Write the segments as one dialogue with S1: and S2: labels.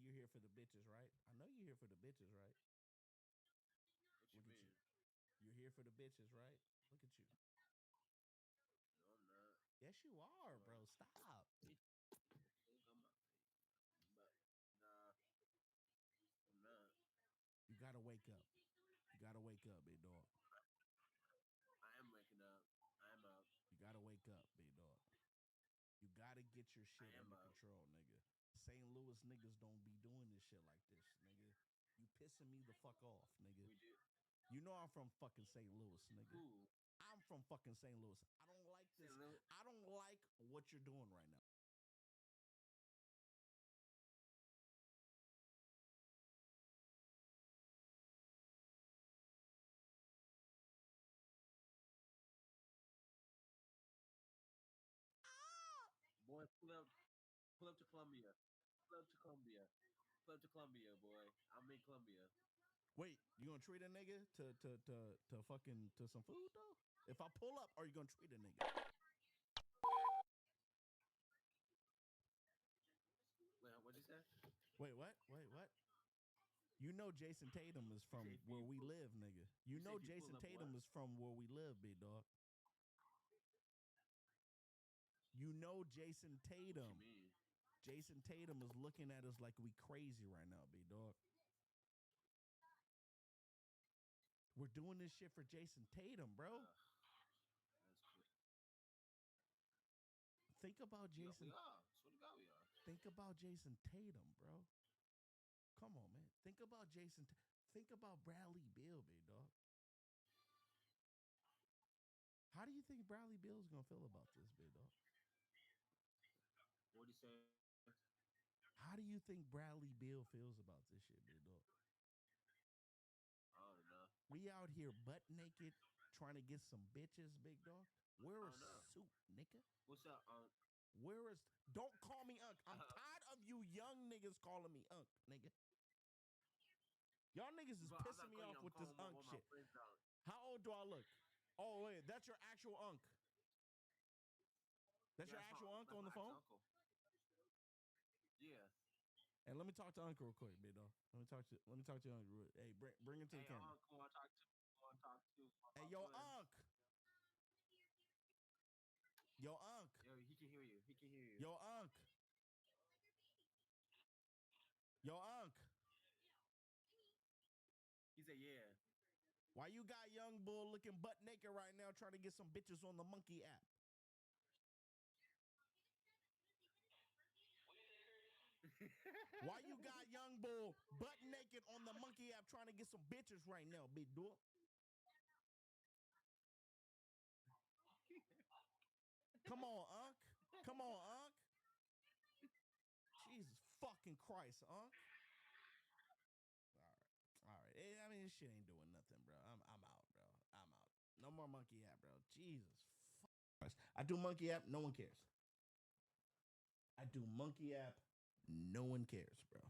S1: you're here for the bitches, right? I know you're here for the bitches, right?
S2: What you
S1: Look at
S2: mean?
S1: you. You're here for the bitches, right? Look at you.
S2: No, I'm not.
S1: Yes, you are, bro. Stop.
S2: But nah, I'm not.
S1: You gotta wake up. You gotta wake up, big dog.
S2: I am waking up. I am up.
S1: You gotta wake up, big dog. You gotta get your
S2: I
S1: shit
S2: am
S1: under
S2: up.
S1: control, nigga. St. Louis niggas don't be doing this shit like this, nigga. You pissing me the fuck off, nigga.
S2: We do.
S1: You know I'm from fucking St. Louis, nigga.
S2: Who?
S1: I'm from fucking St. Louis. I don't like this.
S2: St. Louis?
S1: I don't like what you're doing right now.
S2: Boy, pull up to Columbia. Pull up to Columbia. Pull up to Columbia, boy. I'm in Columbia.
S1: Wait, you gonna treat a nigga to fucking to some food though? If I pull up, are you gonna treat a nigga?
S2: Wait, what'd you say?
S1: Wait, what? Wait, what? You know Jason Tatum is
S2: You say
S1: from
S2: if
S1: where
S2: you
S1: we
S2: pull,
S1: live, nigga. You
S2: you say
S1: know
S2: if you pull
S1: Jason
S2: up what?
S1: Tatum is from where we live, big dog. You know Jason
S2: What you
S1: Tatum.
S2: mean?
S1: Jason Tatum is looking at us like we crazy right now, big dog. We're doing this shit for Jason Tatum, bro.
S2: That's cool.
S1: Think about
S2: We
S1: Jason.
S2: are. Swear to God, we are.
S1: Think about Jason Tatum, bro. Come on, man. Think about Jason. Think about Bradley Beal, big dog. How do you think Bradley Beal's gonna feel about this, big dog?
S2: What do you say?
S1: How do you think Bradley Beal feels about this shit, big dog?
S2: I don't know.
S1: We out here butt naked trying to get some bitches, big dog. Wear
S2: I
S1: a
S2: don't know.
S1: suit, nigga.
S2: What's up?
S1: Where is? Don't call me Unc. I'm tired of you young niggas calling me Unc, nigga. Y'all niggas is
S2: Bro, I'm
S1: pissing
S2: not
S1: me
S2: calling you.
S1: off
S2: I'm
S1: with this
S2: calling
S1: Unc
S2: one of my
S1: shit.
S2: friends out.
S1: How old do I look? Oh wait, that's your actual Unc. That's
S2: Yeah,
S1: your actual Unc
S2: that's
S1: on
S2: my
S1: the phone.
S2: ex-uncle. Yeah.
S1: Hey, let me talk to Unc real quick, big dog. Let me talk to Unc. Hey, bring him to the
S2: Hey,
S1: camera.
S2: uncle, I talk to. I talk to.
S1: Hey, yo, Unc. Yo, Unc.
S2: Yo, he can hear you. He can hear you.
S1: Yo, Unc. Yo, Unc.
S2: He said, yeah.
S1: Why you got young bull looking butt naked right now trying to get some bitches on the monkey app? Why you got young bull butt naked on the monkey app trying to get some bitches right now, big dog? Come on, Unc. Come on, Unc. Jesus fucking Christ, Unc. All right. I mean, this shit ain't doing nothing, bro. I'm out, bro. I'm out. No more monkey app, bro. Jesus Christ. I do monkey app, no one cares. I do monkey app, no one cares, bro.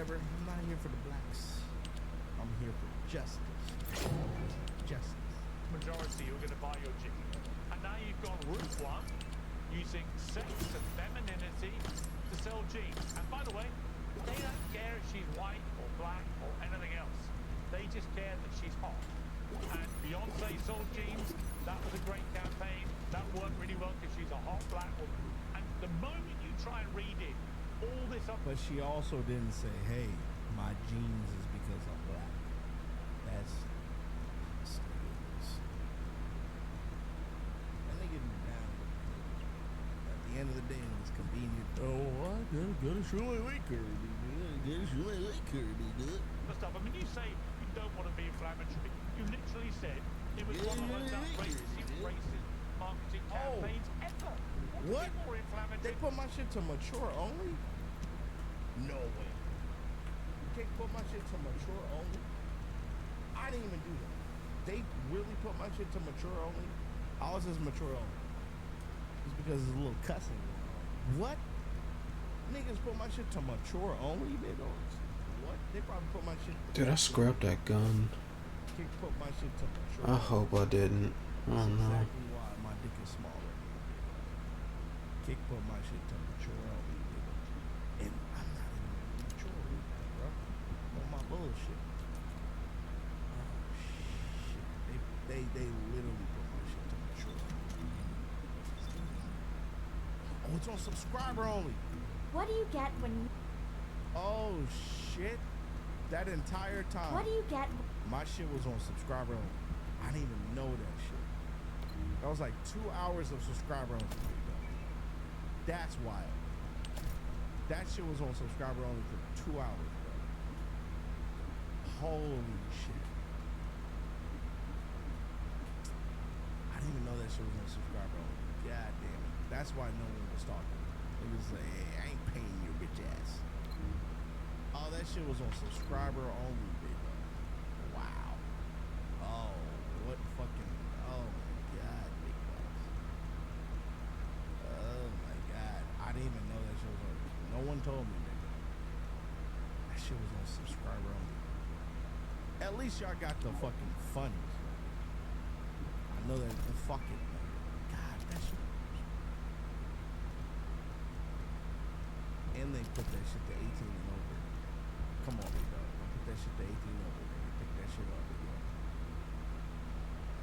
S1: whatever. I'm not here for the blacks. I'm here for justice. Justice.
S3: Majority who are going to buy your jeans. And now you've gone route one, using sex and femininity to sell jeans. And by the way, they don't care if she's white or black or anything else. They just care that she's hot. And Beyonce sold jeans. That was a great campaign. That worked really well because she's a hot black woman. And the moment you try and read it, all this up.
S1: But she also didn't say, hey, my jeans is because I'm black. That's end of the day, it's convenient. Oh, I gotta show my weight curve, gotta show my weight curve,
S3: stuff. I mean, you say you don't want to be inflammatory. You literally said it was one of the most outrageous racist marketing campaigns ever.
S1: What?
S3: More inflammatory.
S1: They put my shit to mature only? No way. You can't put my shit to mature only? I didn't even do that. They really put my shit to mature only? Ours is mature only. Because it's a little cussing. What? Niggas put my shit to mature only? They don't. What? They probably put my shit.
S4: Did I scrap that gun?
S1: Kick put my shit to mature.
S4: I hope I didn't. Oh
S1: That's
S4: no.
S1: exactly why my dick is smaller. Kick put my shit to mature only. And I'm not even mature, bro. On my bullshit. Oh shit. They literally put my shit to mature. Oh, it's on subscriber only.
S5: What do you get when you...
S1: Oh, shit. That entire time.
S5: What do you get...
S1: My shit was on subscriber only. I didn't even know that shit. That was like 2 hours of subscriber only. That's wild. That shit was on subscriber only for 2 hours, bro. Holy shit. I didn't even know that shit was on subscriber only. God damn it. That's why no one was talking. They was like, hey, I ain't paying your bitch ass. Oh, that shit was on subscriber only, big dog. Wow. Oh, what fucking, oh my god, big dogs. Oh my god. I didn't even know that shit was on, no one told me, big dog. That shit was on subscriber only. At least y'all got the fucking funnies. I know that, fuck it, man. God, that shit. And they put that shit to 18 and over. Come on, big dog. Don't put that shit to 18 and over, nigga. Pick that shit up, big dog.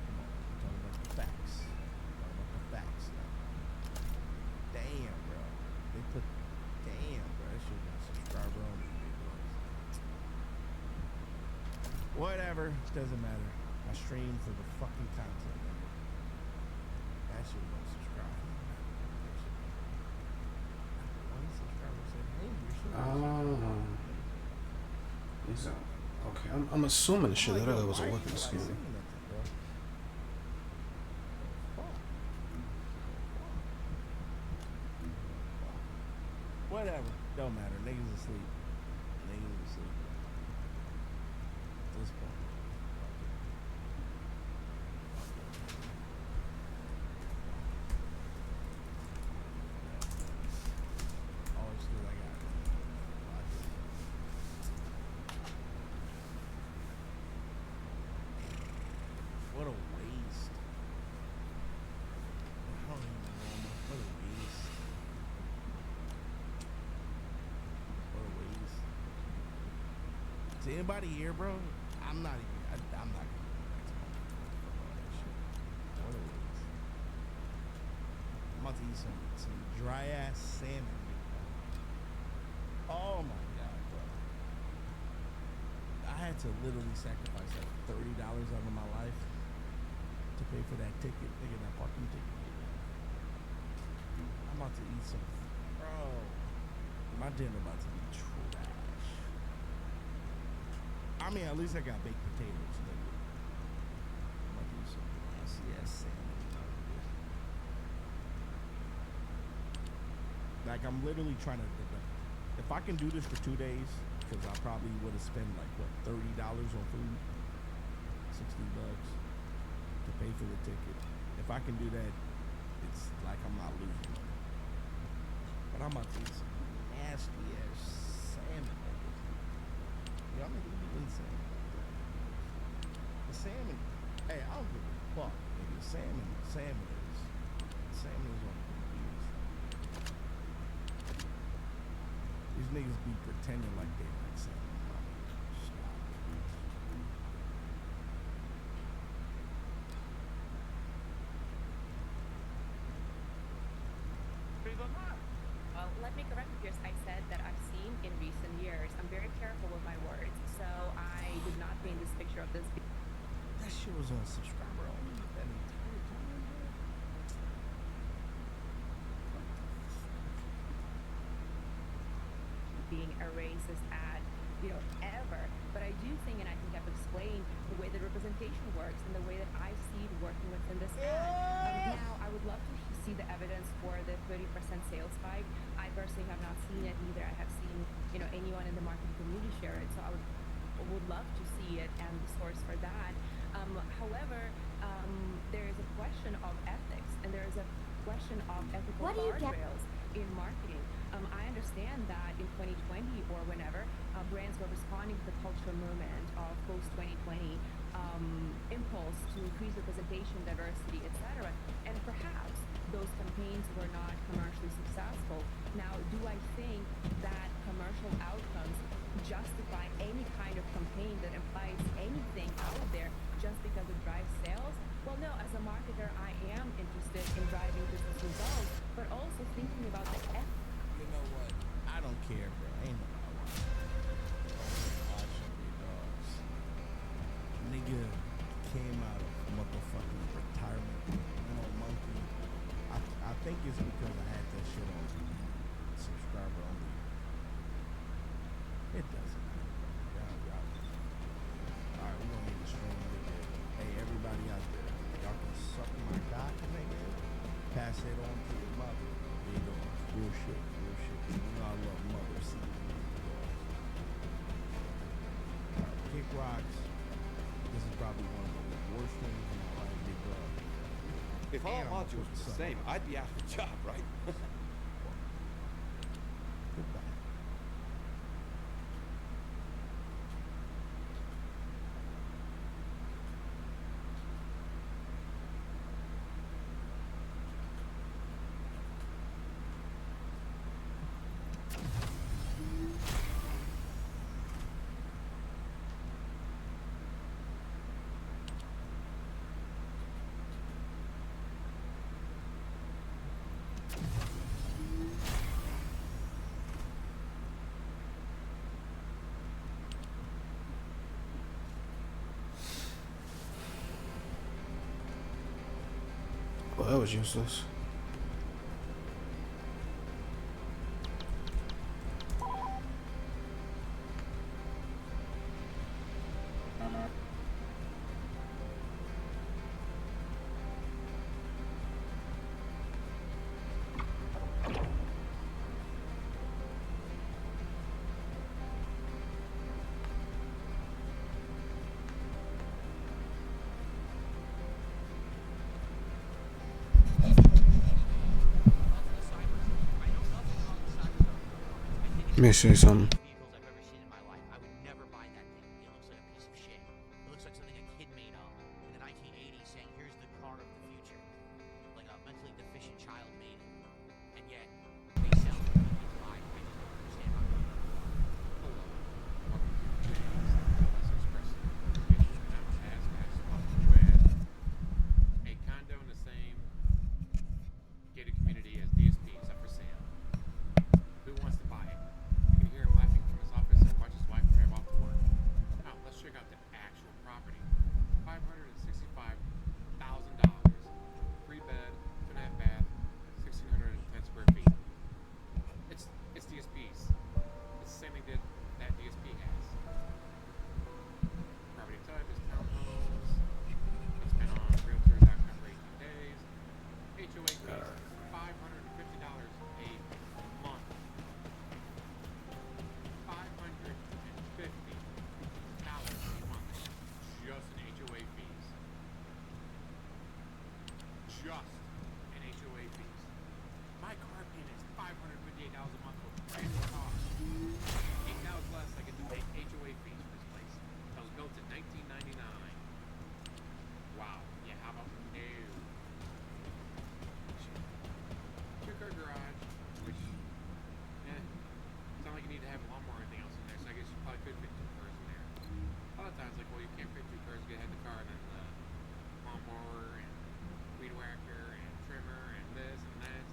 S1: Come on. I'm talking about the facts. I'm talking about the facts now. Damn, bro. They put, damn, bro. That shit was subscriber only, big dog. Whatever. It doesn't matter. I stream for the fucking content, nigga. That shit was on subscribe.
S4: Okay. I'm assuming the shit that was a weapon scheme.
S1: Whatever. Don't matter. Niggas asleep. Niggas asleep. At this point. What a waste. I don't even know. What a waste. What a waste. Is anybody here, bro? I'm not even. I'm not gonna go back to home for all that shit. What a waste. I'm about to eat some dry ass salmon. Oh my god, bro. I had to literally sacrifice like $30 out of my life to pay for that ticket, nigga, that parking ticket. I'm about to eat some, bro. My dinner about to be trash. I mean, at least I got baked potatoes, nigga. I'm about to eat some nasty ass salmon. Like, I'm literally trying to, if I can do this for 2 days, because I probably would have spent like, what, $30 on food? $60 to pay for the ticket. If I can do that, it's like I'm not losing money. But I'm about to eat some nasty ass salmon, nigga. Y'all niggas be insane. The salmon, hey, I don't give a fuck, nigga. Salmon is. Salmon is on the beach. These niggas be pretending like they like salmon. Stop.
S6: Well, let me correct you, Pierce. I said that I've seen in recent years. I'm very careful with my words, so I did not paint this picture of this
S1: That shit was on subscriber only that entire time, bro.
S6: being a racist ad, ever. But I do think, and I think I've explained the way that representation works and the way that I see it working within this ad. Now, I would love to see the evidence for the 30% sales spike. I personally have not seen it either. I have seen, anyone in the marketing community share it. So I would love to see it and the source for that. However, there is a question of ethics and there is a question of ethical guardrails in marketing. I understand that in 2020 or whenever, brands were responding to the cultural movement of post-2020 impulse to increase representation, diversity, etc. And perhaps those campaigns were not commercially successful. Now, do I think that commercial outcomes justify any kind of campaign that implies anything out there just because it drives sales? Well, no, as a marketer, I am interested in driving business results, but also thinking about the ethics.
S1: You know what? I don't care, bro. Ain't nobody watching me, dogs. Nigga came out of motherfucking retirement. Monkey. I think it's because I had that shit on subscriber only. It doesn't matter, bro. Y'all. Alright, we're gonna need to stream nigga. Hey, everybody out there, y'all can suck my cock, nigga. Pass it on to your mother. There you go. Real shit. You know I love mothers. Alright, kick rocks. This is probably one of the worst things in my life, nigga.
S7: If all modules were the same, I'd be out of a job, right?
S1: Goodbye.
S4: Well, that was useless. Let me say something.
S8: Vehicles I've ever seen in my life. I would never buy that thing. It looks like a piece of shit. It looks like something a kid made up in the 1980s saying, here's the car of the future. Like a mentally deficient child made it. And yet, they sell it. It's buy it. I just don't understand how they do it.
S9: Hello. Welcome to James Express. Which now has with a condo in the same gated community as DSPs up for sale. Who wants to buy it? You can hear him laughing from his office and watch his wife drive off to work. Now, let's check out the actual property. $565,000. 3-bed, 2.5 bath, 1,610 square feet. It's DSPs. It's the same thing that DSP has. Property type is townhomes. It's been on realtors.com for 18 days. HOA fees, $550 a month. $550 a month. Just in HOA fees. Just in HOA fees. My car payment is $558 a month for brand new car. $8,000 less I can do HOA fees. 1999. Wow. Yeah, how about no? Two-car garage, which, it's not like you need to have a lawnmower or anything else in there, so I guess you probably could fit two cars in there. A lot of times, like, well, you can't fit two cars, you gotta have the car and then the lawnmower and weed whacker and trimmer and this and that.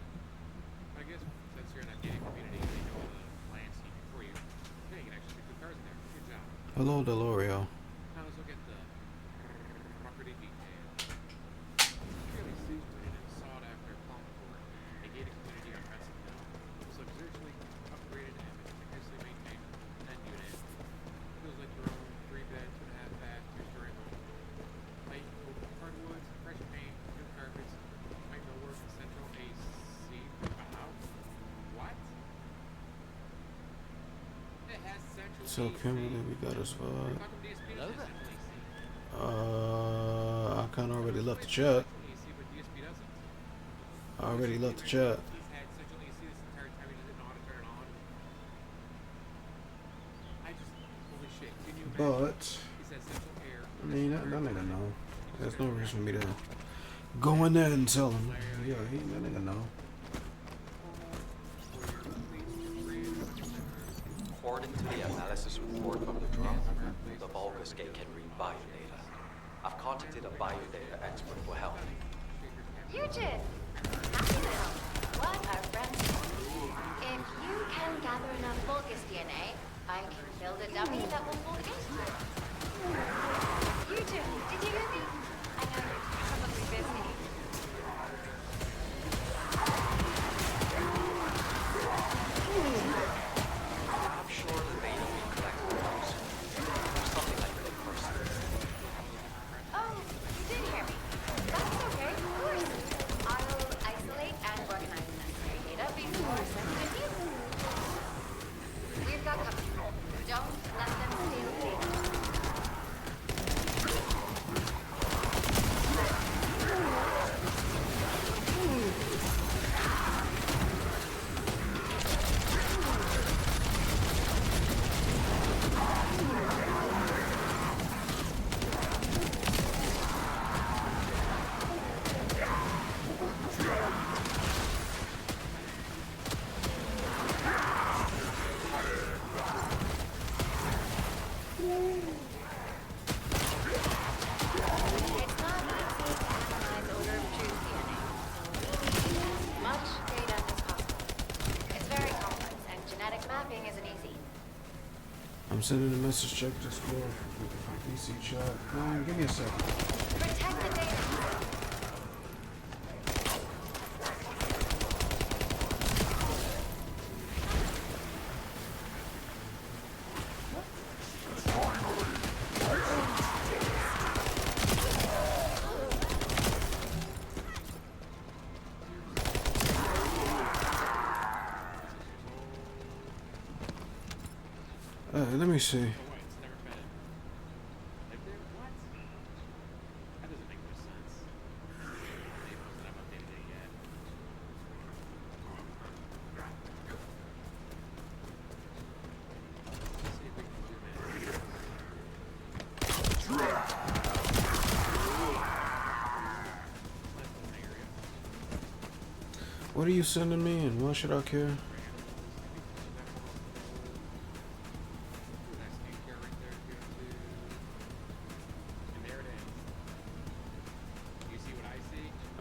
S9: I guess since you're in a gated community, they know all the landscaping for you. Yeah, you can actually fit two cars in there. Good job.
S4: Hello, Delorio.
S9: Now let's look at the property detail. Fairly situated and sought after Palm Court, a gated community on Crescent Hill. It's luxuriously upgraded and meticulously maintained 10-unit. Feels like your own 3-bed, 2.5-bath, 2-story home. Light oak hardwoods, fresh paint, new carpets, white millwork, and central AC throughout. What? It has central
S4: So
S9: AC.
S4: Kimberly, we got us
S9: How come DSP doesn't have central AC?
S4: I kinda already left the chat.
S9: AC, but DSP doesn't.
S4: I already left the chat.
S9: He's had central AC this entire time. He doesn't know how to turn it on. I just, holy shit. Can you imagine?
S4: But
S9: He says central air.
S4: I mean, that nigga know. There's no reason for me to go in there and tell him. Yeah, that nigga know.
S10: According to the analysis report from the drone, the Vulgusgate can read biodata. I've contacted a biodata expert for help.
S5: Eugene! Happy to help. What a friend. If you can gather enough Vulgus DNA, I can build a dummy that will pull the gate. Eugene, did you hear me? I know you're probably busy.
S10: I'm sure the data we collect will use something like the person.
S5: Oh, you did hear me. That's okay, of course. I'll isolate and organize the necessary data before sending it to you. We've got company. Don't let them steal the data.
S4: I'm sending a message. Check Discord. PC chat. Man, give me a second.
S5: Protect the data.
S4: Let me see.
S9: Oh, wait, it's never been. Like, what? That doesn't make no sense. They must not have updated it yet. Let's see if we can zoom in. Left in the area.
S4: What are you sending me, and why should I care?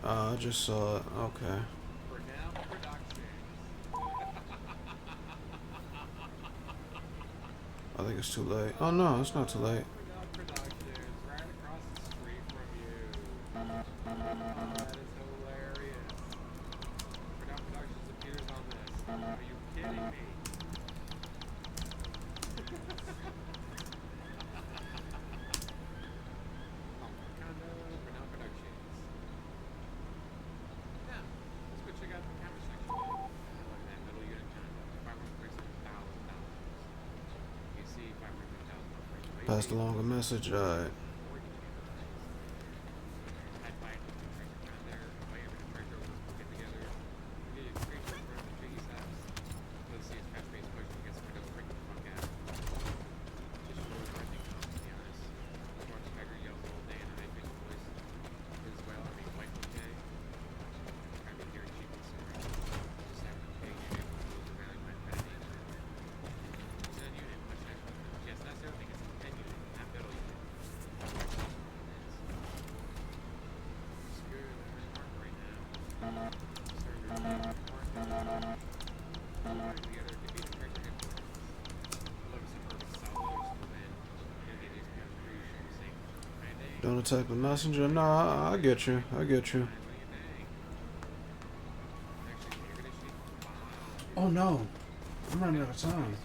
S4: I just saw it. Okay. I think it's too late. Oh no, it's not too late.
S9: Right across the street from you. That is hilarious. Product Productions appears on this. Are you kidding me? Condo, Renal Productions. Yeah, let's go check out the camera section. Look at that middle unit condo. $537,000. You see $537,000.
S4: Passed along a message. Alright. Don't attack the messenger. Nah, I get you. I get you. Oh no, I'm running out of time.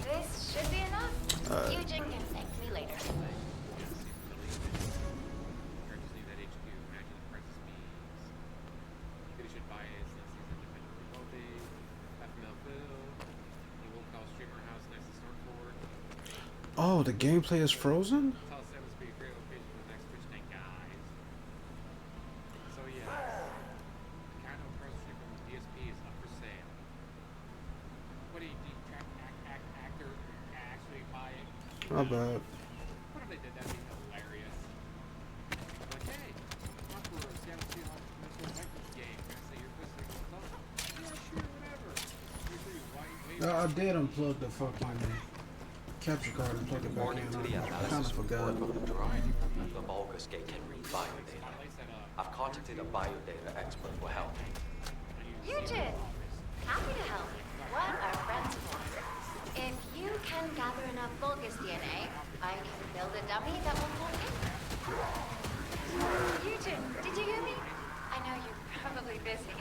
S5: This should be enough. Eugene can thank me later.
S4: Oh, the gameplay is frozen? Not bad.
S9: What if they did that? Be hilarious. Like, hey, not for a Seattle Seahawks Minnesota Vikings game. Can I say your business is closed? Yeah, sure, whatever.
S4: I did unplug the fucking capture card and plug it back
S10: According
S4: in.
S10: to the
S4: I kind
S10: analysis
S4: of forgot.
S10: report from the drone, the Vulgus gate can read biodata. I've contacted a biodata expert for help.
S5: Eugene, happy to help. What are friends for? If you can gather enough Vulgus DNA, I can build a dummy that will fold in. Eugene, did you hear me? I know you're probably busy.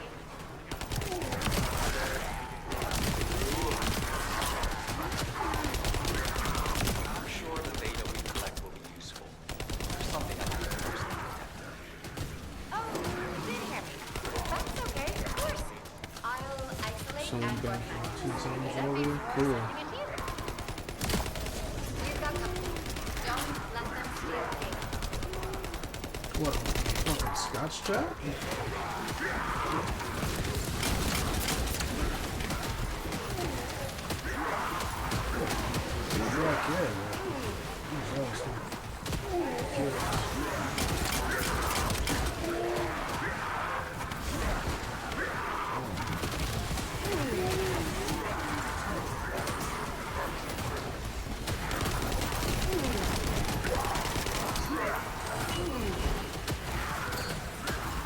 S10: I'm sure the data we collect will be useful. There's something I can personally
S5: Oh, you did hear me. That's okay, of course. I'll isolate
S4: Someone
S5: and
S4: got
S5: organize
S4: 2 seconds
S5: data
S4: earlier.
S5: before
S4: Cool.
S5: sending it here. You've got company. Don't let them steal the data.
S4: What? Fucking Scotch chat? Yeah, man. I'm exhausted.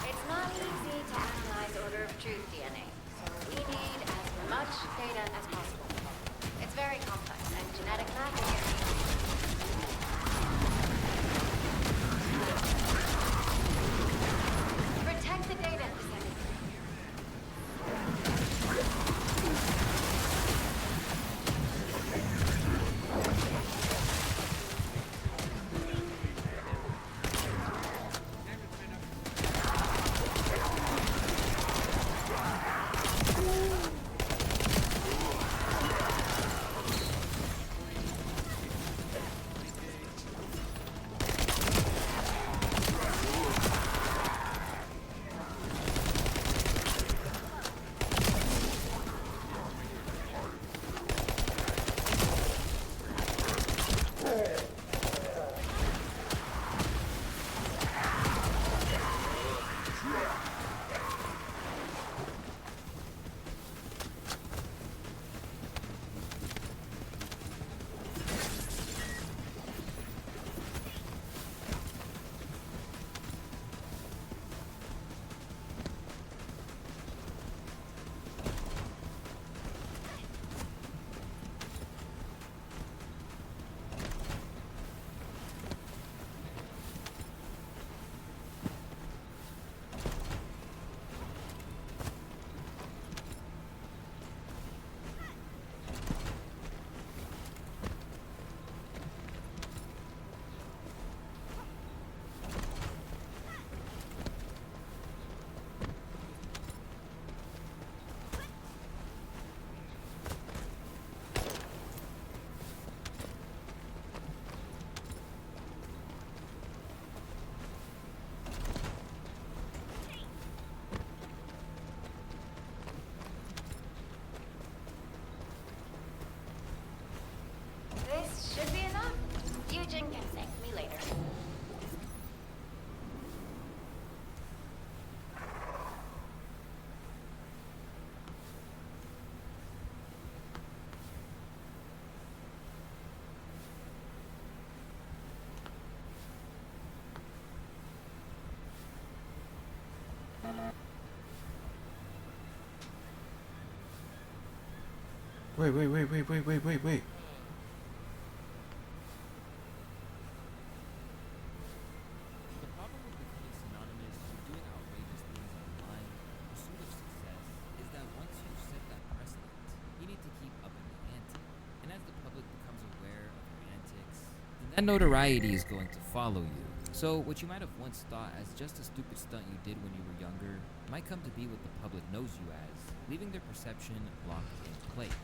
S5: It's not easy to analyze order of truth DNA, so we need as much data as possible. It's very complex, and genetic mapping is protect the data.
S4: Wait, wait, wait, wait, wait, wait, wait, wait.
S11: The problem with becoming synonymous with doing outrageous things online in pursuit of success is that once you set that precedent, you need to keep upping the ante. And as the public becomes aware of your antics, then that notoriety is going to follow you. So what you might have once thought as just a stupid stunt you did when you were younger might come to be what the public knows you as, leaving their perception locked in place.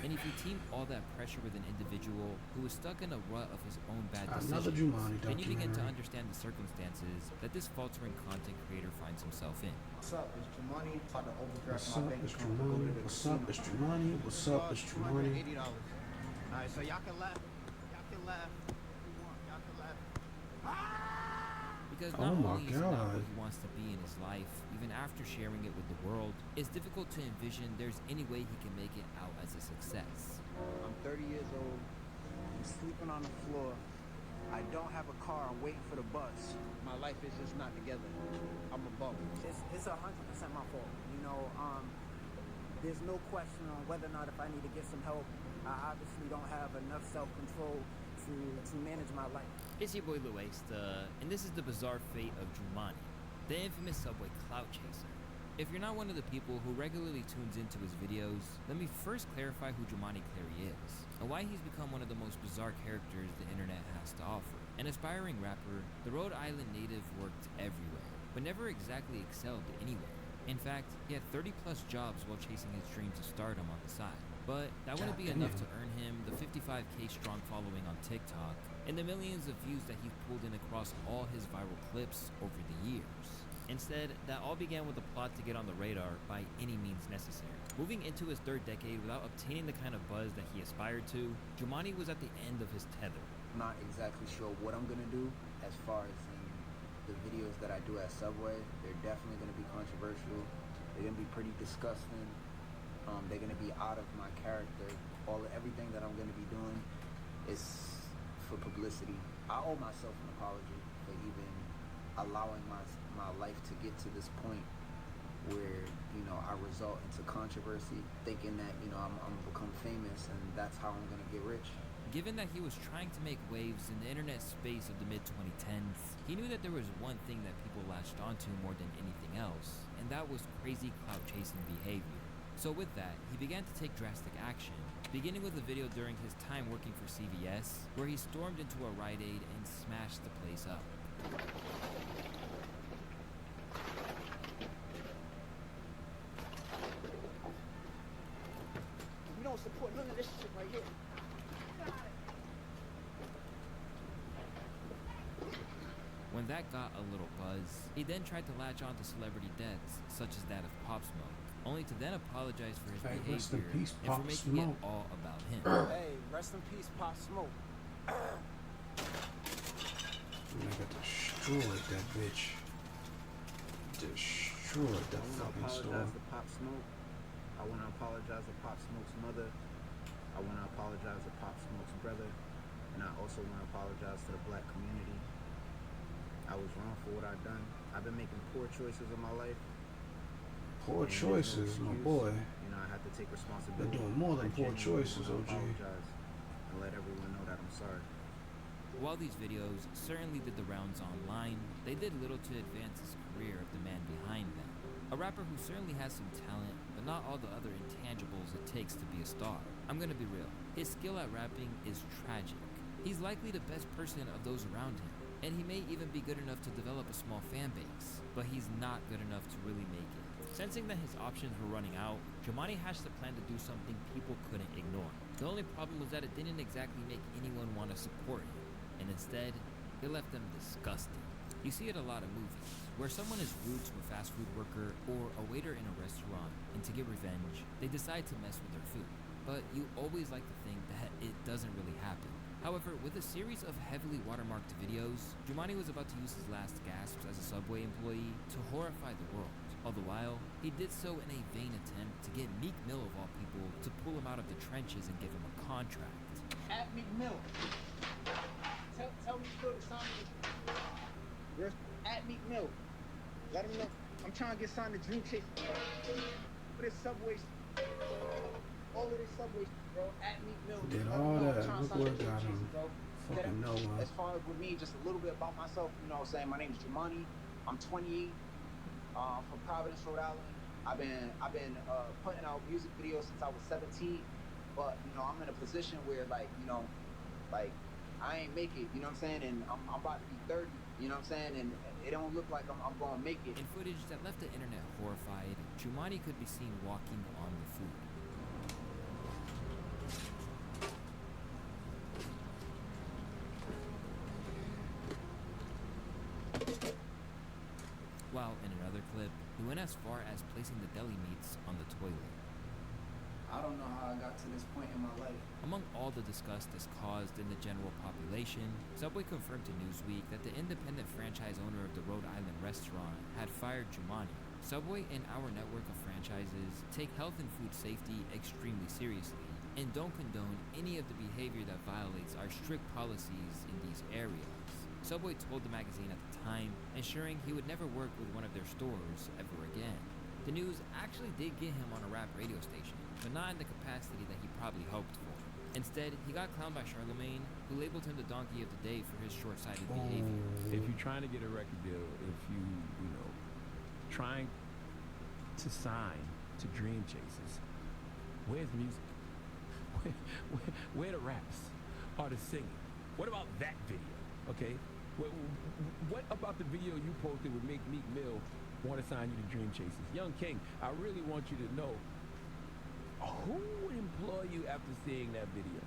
S11: And if you team all that pressure with an individual who is stuck in a rut of his own bad decisions, then you begin to understand the circumstances that this faltering content creator finds himself in.
S12: What's up? It's Jumani. About to overdraft
S4: What's
S12: my
S4: up?
S12: bank
S4: It's
S12: account to go to
S4: Jumani.
S12: the
S4: What's
S12: casino.
S4: up? It's Jumani. What's up? It's Jumani.
S12: $280. Alright, so y'all can laugh. Y'all can laugh if you want. Y'all can laugh.
S11: Because
S4: Oh
S11: not
S4: my
S11: only is it not
S4: God.
S11: what he wants to be in his life, even after sharing it with the world, it's difficult to envision there's any way he can make it out as a success.
S12: I'm 30 years old. I'm sleeping on the floor. I don't have a car. I'm waiting for the bus. My life is just not together. I'm a bum. It's 100% my fault. You know, there's no question on whether or not if I need to get some help. I obviously don't have enough self-control to manage my life.
S11: It's your boy Luace, and this is the bizarre fate of Jumani, the infamous subway clout chaser. If you're not one of the people who regularly tunes into his videos, let me first clarify who Jumani Clary is, and why he's become one of the most bizarre characters the internet has to offer. An aspiring rapper, the Rhode Island native worked everywhere, but never exactly excelled anywhere. In fact, he had 30 plus jobs while chasing his dreams of stardom on the side. But that wouldn't be enough to earn him the 55K strong following on TikTok and the millions of views that he's pulled in across all his viral clips over the years. Instead, that all began with a plot to get on the radar by any means necessary. Moving into his third decade without obtaining the kind of buzz that he aspired to, Jumani was at the end of his tether.
S12: Not exactly sure what I'm gonna do as far as in the videos that I do at Subway. They're definitely gonna be controversial. They're gonna be pretty disgusting. They're gonna be out of my character. Everything that I'm gonna be doing is for publicity. I owe myself an apology for even allowing my life to get to this point where, you know, I result into controversy, thinking that, you know, I'm gonna become famous and that's how I'm gonna get rich.
S11: Given that he was trying to make waves in the internet space of the mid-2010s, he knew that there was one thing that people latched onto more than anything else, and that was crazy clout-chasing behavior. So with that, he began to take drastic action, beginning with a video during his time working for CVS, where he stormed into a Rite Aid and smashed the place up.
S12: We don't support none of this shit right here.
S11: When that got a little buzz, he then tried to latch on to celebrity deaths, such as that of Pop Smoke, only to then apologize for his
S4: Hey, rest in
S11: behavior
S4: peace,
S11: and for
S4: Pop
S11: making
S4: Smoke.
S11: it all about him.
S12: Hey, rest in peace, Pop Smoke.
S4: Nigga destroyed that bitch. Destroyed that
S12: I
S4: fucking
S12: want to
S4: store.
S12: apologize to Pop Smoke. I want to apologize to Pop Smoke's mother. I want to apologize to Pop Smoke's brother. And I also want to apologize to the black community. I was wrong for what I've done. I've been making poor choices in my life.
S4: Poor
S12: And there's
S4: choices,
S12: no
S4: my
S12: excuse.
S4: boy.
S12: You know, I have to take
S4: They're
S12: responsibility.
S4: doing more than
S12: I
S4: poor
S12: genuinely
S4: choices,
S12: wanna
S4: OG.
S12: apologize and let everyone know that I'm sorry.
S11: While these videos certainly did the rounds online, they did little to advance his career of the man behind them. A rapper who certainly has some talent, but not all the other intangibles it takes to be a star. I'm gonna be real, his skill at rapping is tragic. He's likely the best person of those around him, and he may even be good enough to develop a small fan base, but he's not good enough to really make it. Sensing that his options were running out, Jumani hatched a plan to do something people couldn't ignore. The only problem was that it didn't exactly make anyone want to support him, and instead, it left them disgusted. You see it a lot of movies, where someone is rude to a fast food worker or a waiter in a restaurant, and to get revenge, they decide to mess with their food. But you always like to think that it doesn't really happen. However, with a series of heavily watermarked videos, Jumani was about to use his last gasps as a Subway employee to horrify the world. All the while, he did so in a vain attempt to get Meek Mill of all people to pull him out of the trenches and give him a contract.
S12: At Meek Mill. Tell me to go to Simon. At Meek Mill. Let him know. I'm trying to get signed to Dream Chase. For this Subway, all of this Subway, bro. At Meek Mill.
S4: Did
S12: Let 'em
S4: all
S12: know I'm
S4: that.
S12: trying to
S4: Look
S12: sign
S4: where
S12: to
S4: it
S12: Dream
S4: got him.
S12: Chasers, bro.
S4: Fucking Noah.
S12: As far as with me, just a little bit about myself, you know what I'm saying? My name is Jumani. I'm 28. From Providence, Rhode Island. I've been putting out music videos since I was 17. But you know, I'm in a position where like I ain't make it, you know what I'm saying? And I'm about to be 30, you know what I'm saying? And it don't look like I'm gonna make it.
S11: In footage that left the internet horrified, Jumani could be seen walking on the food. While in another clip, he went as far as placing the deli meats on the toilet.
S12: I don't know how I got to this point in my life.
S11: Among all the disgust this caused in the general population, Subway confirmed to Newsweek that the independent franchise owner of the Rhode Island restaurant had fired Jumani. Subway and our network of franchises take health and food safety extremely seriously and don't condone any of the behavior that violates our strict policies in these areas. Subway told the magazine at the time, ensuring he would never work with one of their stores ever again. The news actually did get him on a rap radio station, but not in the capacity that he probably hoped for. Instead, he got clowned by Charlemagne, who labeled him the donkey of the day for his short-sighted behavior.
S13: If you're trying to get a record deal, if you know, trying to sign to Dream Chasers, where's the music? Where the raps? Or the singing? What about that video? Okay? What about the video you posted with Meek Mill want to sign you to Dream Chasers? Young King, I really want you to know who would employ you after seeing that video?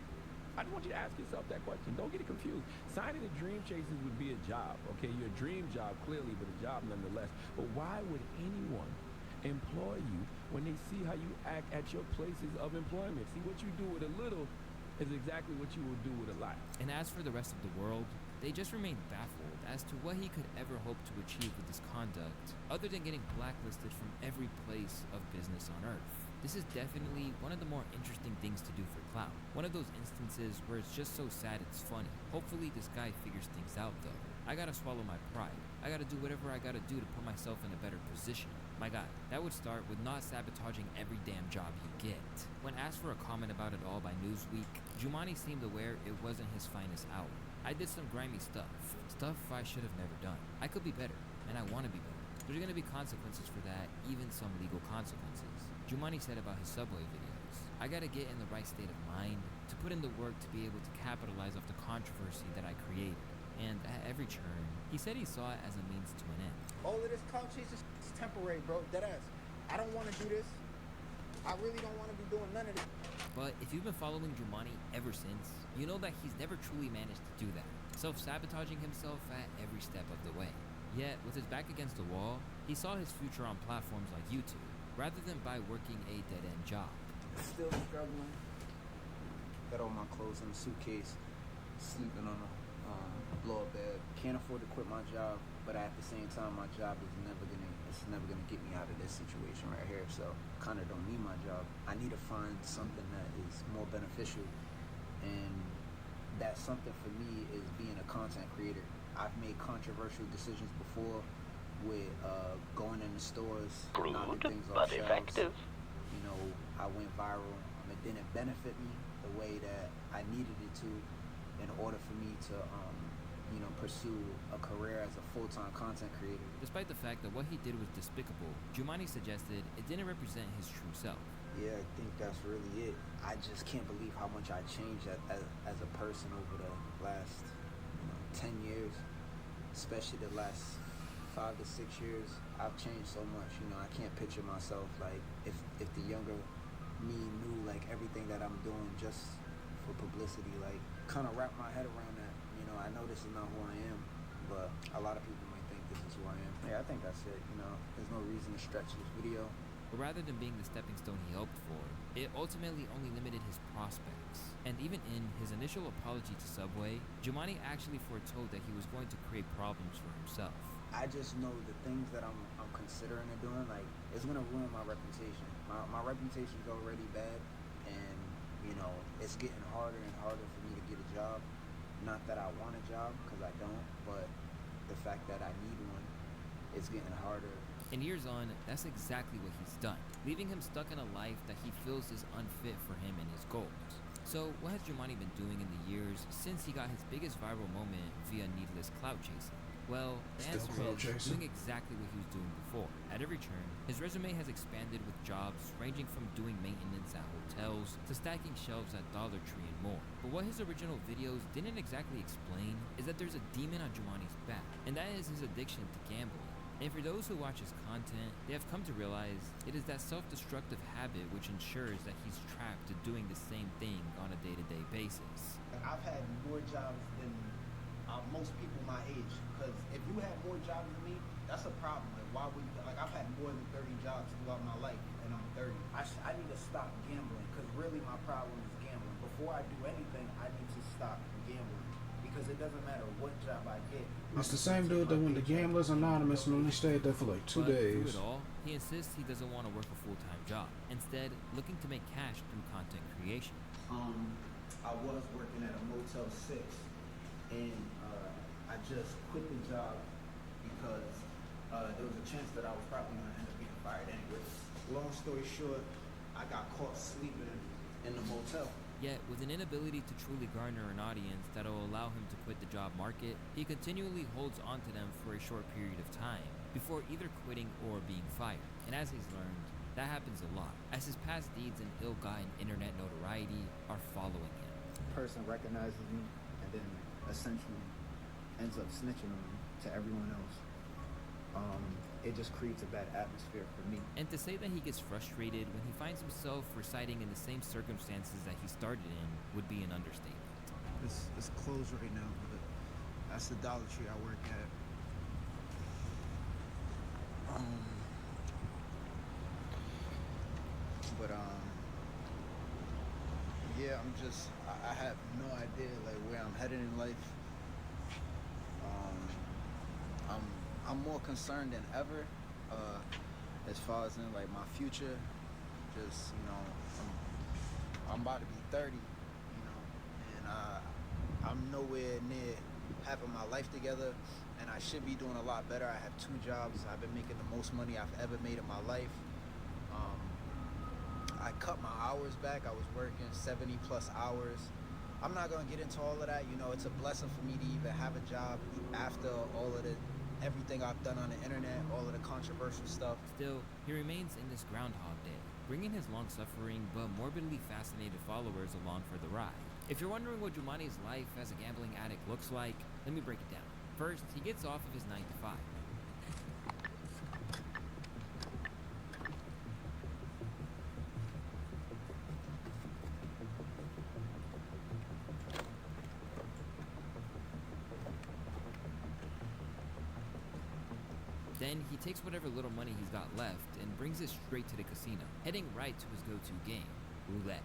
S13: I just want you to ask yourself that question. Don't get it confused. Signing to Dream Chasers would be a job, okay? Your dream job, clearly, but a job nonetheless. But why would anyone employ you when they see how you act at your places of employment? See, what you do with a little is exactly what you will do with a lot.
S11: And as for the rest of the world, they just remained baffled as to what he could ever hope to achieve with this conduct, other than getting blacklisted from every place of business on Earth. This is definitely one of the more interesting things to do for clout. One of those instances where it's just so sad it's funny. Hopefully this guy figures things out though. I gotta swallow my pride. I gotta do whatever I gotta do to put myself in a better position. My God, that would start with not sabotaging every damn job you get. When asked for a comment about it all by Newsweek, Jumani seemed aware it wasn't his finest hour. I did some grimy stuff I should have never done. I could be better, and I want to be better. There's gonna be consequences for that, even some legal consequences. Jumani said about his Subway videos, I gotta get in the right state of mind to put in the work to be able to capitalize off the controversy that I created. And at every turn, he said he saw it as a means to an end.
S12: All of this clout chase is temporary, bro. Deadass. I don't want to do this. I really don't want to be doing none of this.
S11: But if you've been following Jumani ever since, you know that he's never truly managed to do that, self-sabotaging himself at every step of the way. Yet, with his back against the wall, he saw his future on platforms like YouTube, rather than by working a dead-end job.
S12: Still struggling. Got all my clothes in a suitcase, sleeping on a blow-up bed. Can't afford to quit my job, but at the same time, my job is never gonna get me out of this situation right here. So, kind of don't need my job. I need to find something that is more beneficial, and that something for me is being a content creator. I've made controversial decisions before with going into stores, knocking things off shelves. Effective. You know, I went viral. It didn't benefit me the way that I needed it to in order for me to, pursue a career as a full-time content creator.
S11: Despite the fact that what he did was despicable, Jumani suggested it didn't represent his true self.
S12: Yeah, I think that's really it. I just can't believe how much I changed as a person over the last 10 years, especially the last 5 to 6 years. I've changed so much. I can't picture myself like if the younger me knew like everything that I'm doing just for publicity, like kind of wrap my head around that. I know this is not who I am, but a lot of people might think this is who I am. Yeah, I think that's it. There's no reason to stretch this video.
S11: But rather than being the stepping stone he hoped for, it ultimately only limited his prospects. And even in his initial apology to Subway, Jumani actually foretold that he was going to create problems for himself.
S12: I just know the things that I'm considering and doing, like, it's gonna ruin my reputation. My reputation's already bad, and it's getting harder and harder for me to get a job. Not that I want a job, because I don't, but the fact that I need one, it's getting harder
S11: And years on, that's exactly what he's done, leaving him stuck in a life that he feels is unfit for him and his goals. So what has Jumaane been doing in the years since he got his biggest viral moment via needless clout chasing? Well, the answer is doing exactly what he was doing before. At every turn, his resume has expanded with jobs ranging from doing maintenance at hotels to stacking shelves at Dollar Tree and more. But what his original videos didn't exactly explain is that there's a demon on Jumaane's back, and that is his addiction to gambling. And for those who watch his content, they have come to realize it is that self-destructive habit which ensures that he's trapped to doing the same thing on a day-to-day basis.
S12: I've had more jobs than most people my age, because if you had more jobs than me, that's a problem. Like, why would you, like, I've had more than 30 jobs throughout my life, and I'm 30. I need to stop gambling, because really my problem is gambling. Before I do anything, I need to stop gambling, because it doesn't matter what job I get.
S4: It's the same dude that went to Gamblers Anonymous and only stayed there for like 2 days.
S11: Through it all, he insists he doesn't want to work a full-time job, instead looking to make cash through content creation.
S12: I was working at a Motel 6, and I just quit the job because there was a chance that I was probably going to end up getting fired anyway. Long story short, I got caught sleeping in the motel.
S11: Yet, with an inability to truly garner an audience that will allow him to quit the job market, he continually holds on to them for a short period of time before either quitting or being fired. And as he's learned, that happens a lot, as his past deeds and ill-gotten internet notoriety are following him.
S12: Person recognizes me and then essentially ends up snitching on me to everyone else. It just creates a bad atmosphere for me.
S11: And to say that he gets frustrated when he finds himself residing in the same circumstances that he started in would be an understatement.
S12: It's closed right now, but that's the Dollar Tree I work at. Yeah, I have no idea like where I'm headed in life. I'm more concerned than ever as far as in like my future. Just, you know, I'm about to be 30, you know, and I'm nowhere near having my life together, and I should be doing a lot better. I have 2 jobs. I've been making the most money I've ever made in my life. I cut my hours back. I was working 70 plus hours. I'm not gonna get into all of that. You know, it's a blessing for me to even have a job after all of everything I've done on the internet, all of the controversial stuff.
S11: Still, he remains in this Groundhog Day, bringing his long-suffering but morbidly fascinated followers along for the ride. If you're wondering what Jumaane's life as a gambling addict looks like, let me break it down. First, he gets off of his 9 to 5. Then he takes whatever little money he's got left and brings it straight to the casino, heading right to his go-to game, roulette.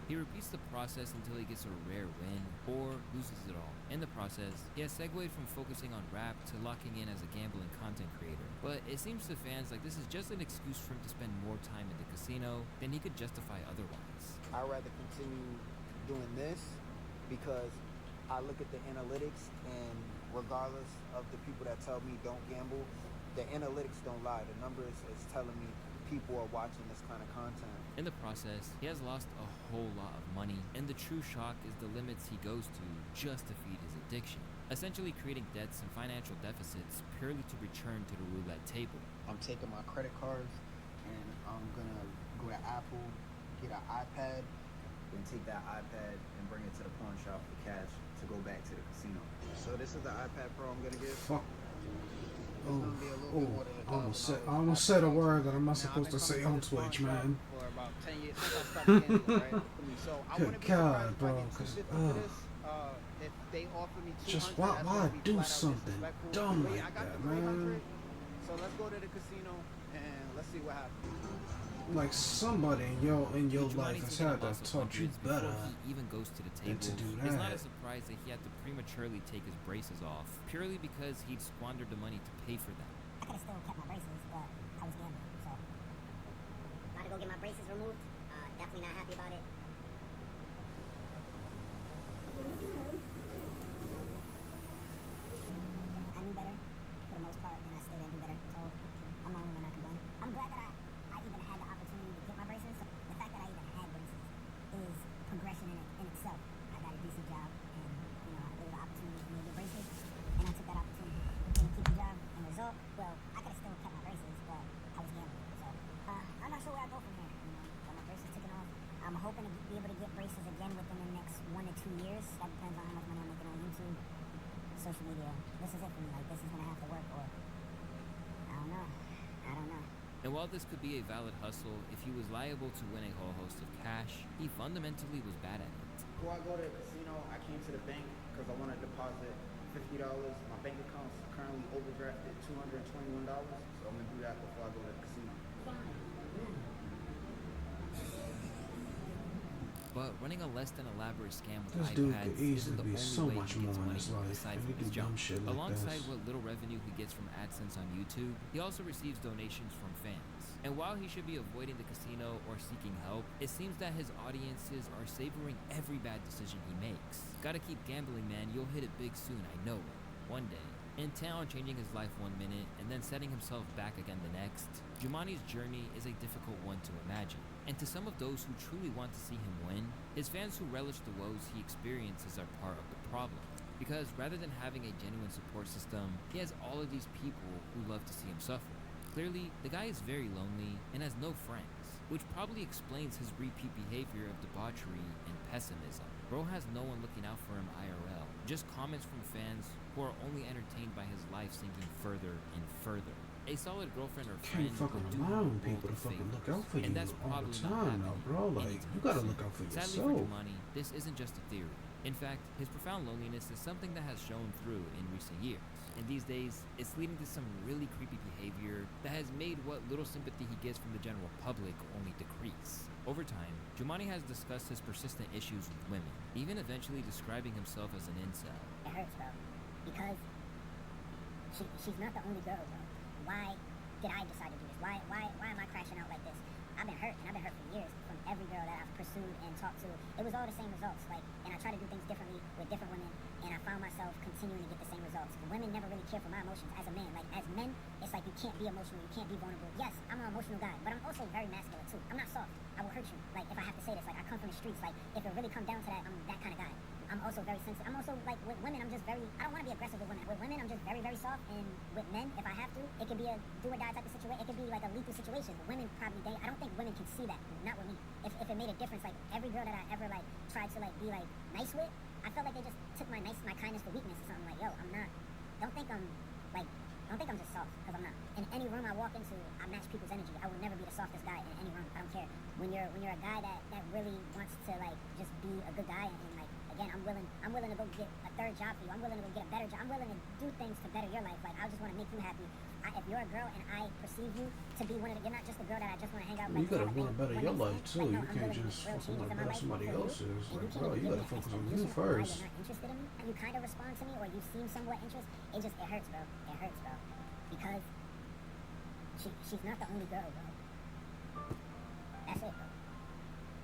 S11: He repeats the process until he gets a rare win, or loses it all. In the process, he has segued from focusing on rap to locking in as a gambling content creator. But it seems to fans like this is just an excuse for him to spend more time in the casino than he could justify otherwise.
S12: I'd rather continue doing this because I look at the analytics, and regardless of the people that tell me don't gamble, the analytics don't lie. The numbers is telling me people are watching this kind of content.
S11: In the process, he has lost a whole lot of money, and the true shock is the limits he goes to just to feed his addiction, essentially creating debts and financial deficits purely to return to the roulette table.
S12: I'm taking my credit cards, and I'm gonna go to Apple, get an iPad, then take that iPad and bring it to the pawn shop for cash to go back to the casino. So this is the iPad Pro I'm gonna get.
S4: Fuck. I almost said a word that I'm not supposed to say on Twitch, man.
S12: For about 10 years since I started gambling, right? So I
S4: Good God, bro, because
S12: if they offer me 200,
S4: just why do something dumb like that, man?
S12: So let's go to the casino and let's see what happens.
S4: Like somebody in your life has had to taught you better
S11: he even goes to the table.
S4: to do
S11: It's not a
S4: that.
S11: surprise that he had to prematurely take his braces off, purely because he'd squandered the money to pay for them.
S14: have still kept my braces, but I was gambling, so. Gotta go get my braces removed. Definitely not happy about it. I knew better for the most part, and I still didn't do better. So I'm the only one I can blame. I'm glad that I even had the opportunity to get my braces. So the fact that I even had braces is progression in itself. I got a decent job, and there was an opportunity for me to get braces, and I took that opportunity. Didn't keep the job, and result, well, I could have still kept my braces, but I was gambling. So I'm not sure where I go from here. Got my braces taken off. I'm hoping to be able to get braces again within the next 1 to 2 years. That depends on how much money I'm making on YouTube, social media. This is it for me. Like, this is gonna have to work, or I don't know.
S11: And while this could be a valid hustle, if he was liable to win a whole host of cash, he fundamentally was bad at it.
S12: Before I go to the casino, I came to the bank because I want to deposit $50. My bank account's currently overdrafted $221, so I'm gonna do that before I go to the casino.
S11: But running a less than elaborate scam with
S4: This dude
S11: iPads
S4: could
S11: isn't
S4: easily
S11: the
S4: be
S11: only
S4: so
S11: way
S4: much
S11: he gets
S4: more in
S11: money
S4: his life
S11: aside
S4: if
S11: from
S4: he
S11: his
S4: do dumb
S11: job.
S4: shit like
S11: Alongside
S4: this.
S11: what little revenue he gets from AdSense on YouTube, he also receives donations from fans. And while he should be avoiding the casino or seeking help, it seems that his audiences are savoring every bad decision he makes. Gotta keep gambling, man. You'll hit it big soon, I know it. One day. In town, changing his life 1 minute and then setting himself back again the next, Jumani's journey is a difficult one to imagine. And to some of those who truly want to see him win, his fans who relish the woes he experiences are part of the problem. Because rather than having a genuine support system, he has all of these people who love to see him suffer. Clearly, the guy is very lonely and has no friends, which probably explains his repeat behavior of debauchery and pessimism. Bro has no one looking out for him IRL, just comments from fans who are only entertained by his life sinking further and further. A solid girlfriend or friend
S4: Can't fucking
S11: would do
S4: rely
S11: him
S4: on
S11: a
S4: people
S11: world
S4: to
S11: of
S4: fucking
S11: favors.
S4: look out for you
S11: And that's
S4: all the
S11: probably not
S4: time now,
S11: happening
S4: bro. Like,
S11: anytime
S4: you gotta
S11: soon.
S4: look out for
S11: Sadly
S4: yourself.
S11: for Jumani, this isn't just a theory. In fact, his profound loneliness is something that has shown through in recent years. And these days, it's leading to some really creepy behavior that has made what little sympathy he gets from the general public only decrease. Over time, Jumani has discussed his persistent issues with women, even eventually describing himself as an incel.
S14: It hurts, bro, because she's not the only girl, bro. Why did I decide to do this? Why am I crashing out like this? I've been hurt, and I've been hurt for years from every girl that I've pursued and talked to. It was all the same results, and I try to do things differently with different women, and I found myself continuing to get the same results. Women never really care for my emotions as a man. Like, as men, it's like you can't be emotional, you can't be vulnerable. Yes, I'm an emotional guy, but I'm also very masculine too. I'm not soft. I will hurt you. Like, if I have to say this, like, I come from the streets. Like, if it really comes down to that, I'm that kind of guy. I'm also very sensitive. I'm also, like, with women, I'm just very, I don't want to be aggressive with women. With women, I'm just very, very soft. And with men, if I have to, it could be a do or die type of situation. It could be like a lethal situation. Women probably, I don't think women can see that. Not with me. If it made a difference, like, every girl that I ever, like, tried to, like, be, like, nice with, I felt like they just took my kindness for weakness or something. Like, yo, I'm not, don't think I'm just soft, because I'm not. In any room I walk into, I match people's energy. I will never be the softest guy in any room. I don't care. When you're a guy that really wants to, like, just be a good guy and like, again, I'm willing to go get a third job for you. I'm willing to go get a better job. I'm willing to do things to better your life. Like, I just want to make you happy. If you're a girl and I perceive you to be one of the, you're not just a girl that I just want to hang out with.
S4: You gotta want to better your life too. You can't just fucking want to better somebody else's. Like, bro, you gotta focus on you first.
S14: You're not interested in me, and you kind of respond to me, or you seem somewhat interested. It hurts, bro. It hurts, bro. Because she's not the only girl, bro. That's it, bro.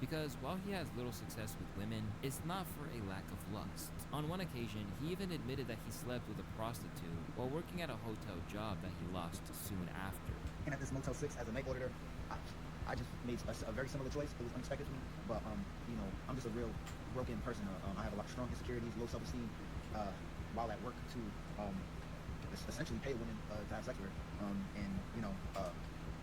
S11: Because while he has little success with women, it's not for a lack of lust. On one occasion, he even admitted that he slept with a prostitute while working at a hotel job that he lost soon after.
S15: And at this Motel 6 as a night auditor, I just made a very similar choice. It was unexpected to me, but I'm just a real broken person. I have a lot of strong insecurities, low self-esteem, while at work to essentially pay women to have sex with her.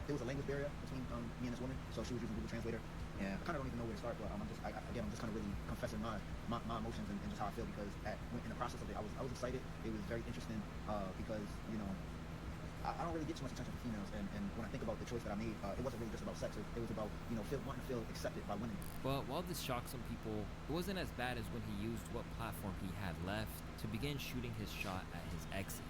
S15: There was a language barrier between me and this woman, so she was using Google Translator. And I kind of don't even know where to start, but I'm just kind of really confessing my emotions and just how I feel, because in the process of it, I was excited. It was very interesting because I don't really get too much attention from females, and when I think about the choice that I made, it wasn't really just about sex. It was about wanting to feel accepted by women.
S11: But while this shocked some people, it wasn't as bad as when he used what platform he had left to begin shooting his shot at his exes.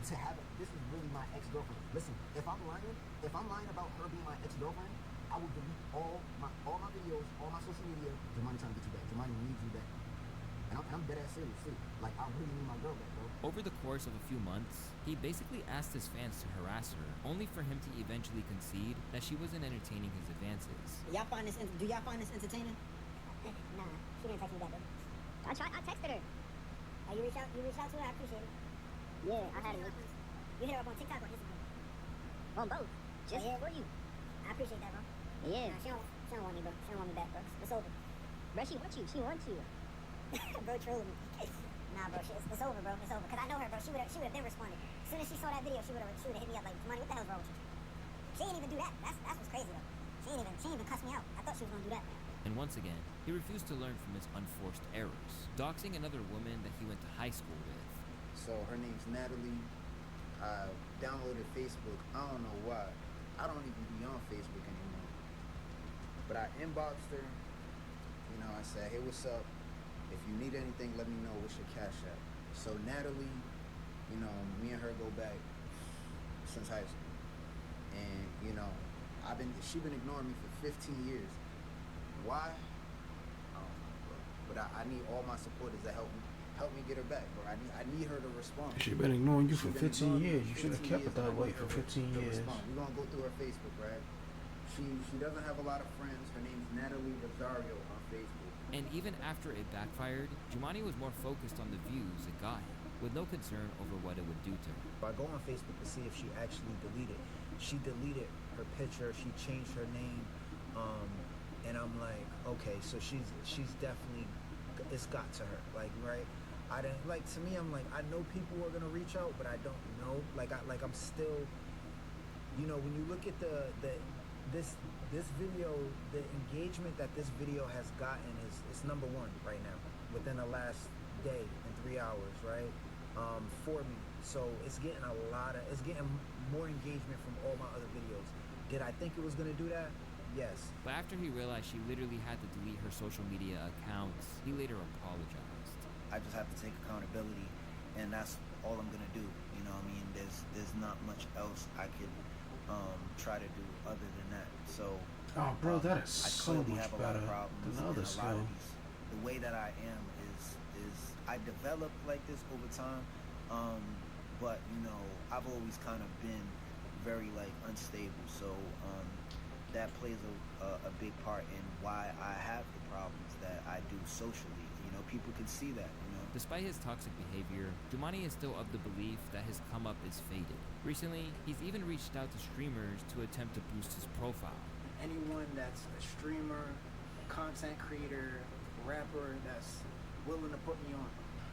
S15: This is really my ex-girlfriend. Listen, if I'm lying about her being my ex-girlfriend, I will delete all my videos, all my social media. Jumani trying to get you back. Jumani needs you back.
S12: And I'm dead ass serious too. Like, I really need my girl back, bro.
S11: Over the course of a few months, he basically asked his fans to harass her, only for him to eventually concede that she wasn't entertaining his advances.
S14: Do y'all find this entertaining? Nah, she didn't text me back, though. I texted her. Oh, you reached out to her? I appreciate it. Yeah, I had it. You hit her up on TikTok or Instagram? On both. Just for you. I appreciate that, bro. Yeah. Nah, she don't want me, bro. She don't want me back, bro. It's over. Bro, she wants you. She wants you. Bro, trolling me. Nah, bro, it's over, bro. It's over. Cause I know her, bro. She would have been responded. As soon as she saw that video, she would have hit me up like, Money, what the hell's wrong with you? She didn't even do that. That's what's crazy though. She didn't even cuss me out. I thought she was gonna do that.
S11: And once again, he refused to learn from his unforced errors, doxing another woman that he went to high school with.
S12: So her name's Natalie. I downloaded Facebook. I don't know why. I don't even be on Facebook anymore. But I inboxed her. You know, I said, hey, what's up? If you need anything, let me know. What's your Cash App? So Natalie, you know, me and her go back since high school. And, you know, she been ignoring me for 15 years. Why? I don't know, bro. But I need all my supporters to help me get her back, bro. I need her to respond.
S4: She been ignoring you for 15 years. You should have kept it that way for 15 years.
S12: We're gonna go through her Facebook, right? She doesn't have a lot of friends. Her name's Natalie Rosario on Facebook.
S11: And even after it backfired, Jumani was more focused on the views it got him, with no concern over what it would do to her.
S15: I go on Facebook to see if she actually deleted. She deleted her picture. She changed her name. And I'm like, okay, so she's definitely, it's got to her, like, right? I didn't, like, to me, I'm like, I know people are gonna reach out, but I don't know, I'm still, you know, when you look at this video, the engagement that this video has gotten is number one right now, within the last day and 3 hours, right? For me, so it's getting more engagement from all my other videos. Did I think it was gonna do that? Yes.
S11: But after he realized she literally had to delete her social media accounts, he later apologized.
S15: I just have to take accountability, and that's all I'm gonna do. You know what I mean? There's not much else I could try to do other than that. So
S4: oh, bro, that is so much better than the other skill.
S15: The way that I am is I developed like this over time, but you know, I've always kind of been very like unstable. So that plays a big part in why I have the problems that I do socially. You know, people can see that, you know.
S11: Despite his toxic behavior, Jumani is still of the belief that his come up is faded. Recently, he's even reached out to streamers to attempt to boost his profile.
S12: Anyone that's a streamer, content creator, rapper that's willing to put me on.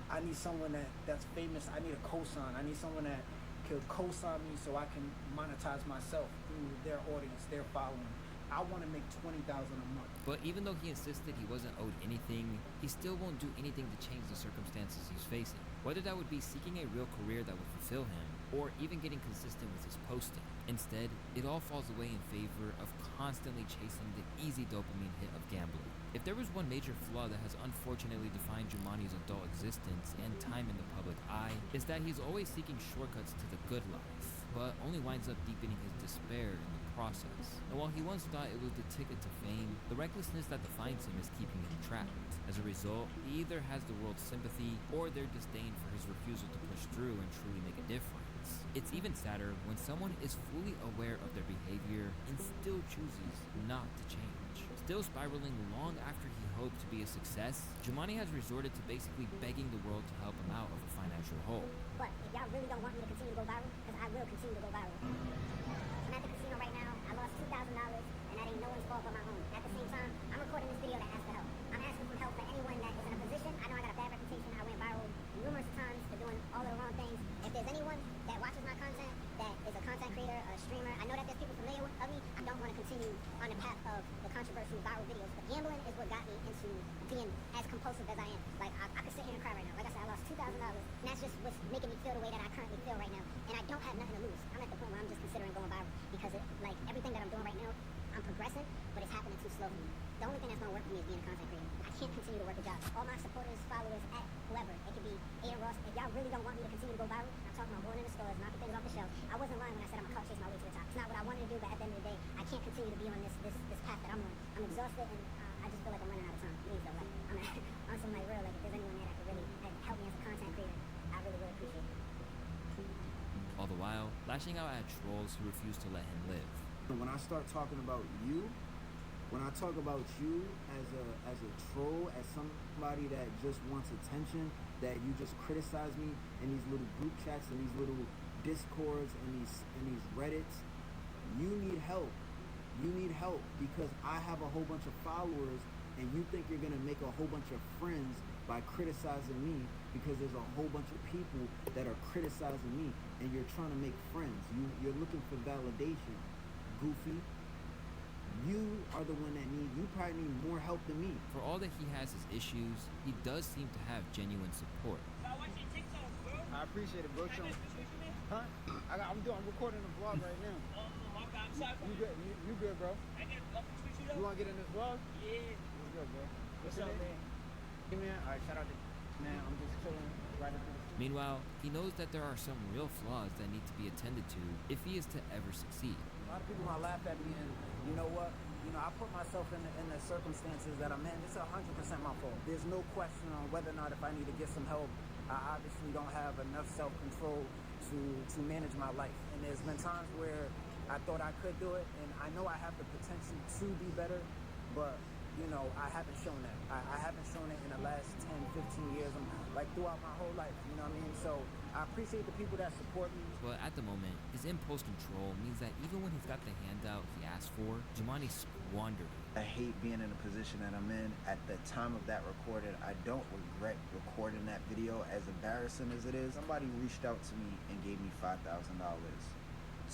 S12: I need someone that's famous. I need a cosign. I need someone that could co-sign me so I can monetize myself through their audience, their following. I want to make $20,000 a month.
S11: But even though he insisted he wasn't owed anything, he still won't do anything to change the circumstances he's facing. Whether that would be seeking a real career that would fulfill him, or even getting consistent with his posting. Instead, it all falls away in favor of constantly chasing the easy dopamine hit of gambling. If there was one major flaw that has unfortunately defined Jumani's adult existence and time in the public eye, is that he's always seeking shortcuts to the good life, but only winds up deepening his despair in the process. And while he once thought it was the ticket to fame, the recklessness that defines him is keeping him trapped. As a result, he either has the world's sympathy or their disdain for his refusal to push through and truly make a difference. It's even sadder when someone is fully aware of their behavior and still chooses not to change. Still spiraling long after he hoped to be a success, Jumani has resorted to basically begging the world to help him out of a financial hole.
S14: But if y'all really don't want me to continue to go viral, because I will continue to go viral. I'm at the casino right now. I lost $2,000, and that ain't no one's fault but my own. At the same time, I'm recording this video to ask for help. I'm asking for help for anyone that is in a position. I know I got a bad reputation. I went viral numerous times for doing all of the wrong things. If there's anyone that watches my content, that is a content creator, a streamer, I know that there's people familiar with me. I don't want to continue on the path of the controversial viral videos. But gambling is what got me into being as compulsive as I am. Like, I could sit here and cry right now. Like I said, I lost $2,000, and that's just what's making me feel the way that I currently feel right now. And I don't have nothing to lose. I'm at the point where I'm just considering going viral because, like, everything that I'm doing right now, I'm progressing, but it's happening too slow for me. The only thing that's going to work for me is being a content creator. I can't continue to work a job. All my supporters, followers, at whoever, it could be Aiden Ross. If y'all really don't want me to continue to go viral, I'm talking about going in the stores, knocking things off the shelf. I wasn't lying when I said I'm going to chase my way to the top. It's not what I wanted to do, but at the end of the day, I can't continue to be on this path that I'm on. I'm exhausted, and I just feel like I'm running out of time. Please, though, like, I'm on some, like, real, like, if there's anyone there that
S11: lashing out at trolls who refuse to let him live.
S12: When I start talking about you, when I talk about you as a troll, as somebody that just wants attention, that you just criticize me in these little group chats and these little discords and these Reddits, you need help. You need help because I have a whole bunch of followers and you think you're gonna make a whole bunch of friends by criticizing me because there's a whole bunch of people that are criticizing me and you're trying to make friends. You're looking for validation, goofy. You are the one that you probably need more help than me.
S11: For all that he has his issues, he does seem to have genuine support.
S12: I appreciate it, bro. Huh? I'm recording a vlog right now. You good? You good, bro? You want to get in this vlog? Yeah. You good, bro? What's up, man? Hey, man. All right, shout out to man. I'm just chilling right up here.
S11: Meanwhile, he knows that there are some real flaws that need to be attended to if he is to ever succeed.
S12: A lot of people might laugh at me, and you know what? I put myself in the circumstances that I'm in. It's 100% my fault. There's no question on whether or not if I need to get some help. I obviously don't have enough self-control to manage my life. And there's been times where I thought I could do it, and I know I have the potential to be better, but I haven't shown that. I haven't shown it in the last 10, 15 years, like throughout my whole life, you know what I mean? So I appreciate the people that support me.
S11: But at the moment, his impulse control means that even when he's got the handout he asked for, Jumani squandered it.
S12: I hate being in the position that I'm in. At the time of that recording, I don't regret recording that video, as embarrassing as it is. Somebody reached out to me and gave me $5,000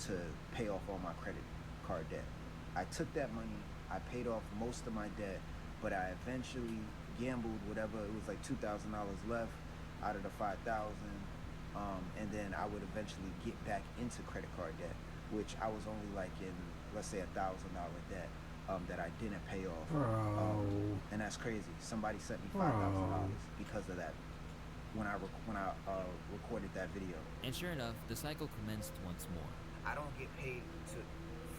S12: to pay off all my credit card debt. I took that money, I paid off most of my debt, but I eventually gambled whatever, it was like $2,000 left out of the $5,000, and then I would eventually get back into credit card debt, which I was only like in, let's say, $1,000 debt that I didn't pay off. And that's crazy. Somebody sent me $5,000 because of that when I recorded that video.
S11: And sure enough, the cycle commenced once more.
S12: I don't get paid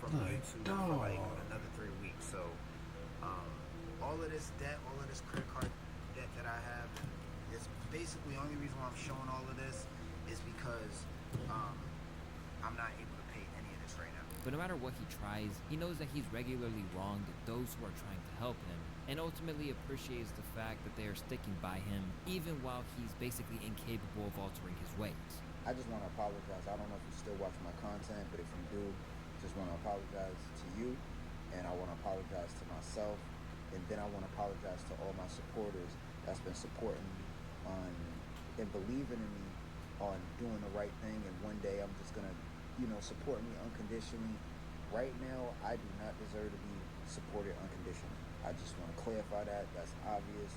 S12: from YouTube for like another 3 weeks. So all of this debt, all of this credit card debt that I have, it's basically the only reason why I'm showing all of this is because I'm not able to pay any of this right now.
S11: But no matter what he tries, he knows that he's regularly wronged those who are trying to help him, and ultimately appreciates the fact that they are sticking by him, even while he's basically incapable of altering his ways.
S12: I just want to apologize. I don't know if you still watch my content, but if you do, just want to apologize to you, and I want to apologize to myself, and then I want to apologize to all my supporters that's been supporting me and believing in me on doing the right thing, and one day I'm just gonna, support me unconditionally. Right now, I do not deserve to be supported unconditionally. I just want to clarify that. That's obvious.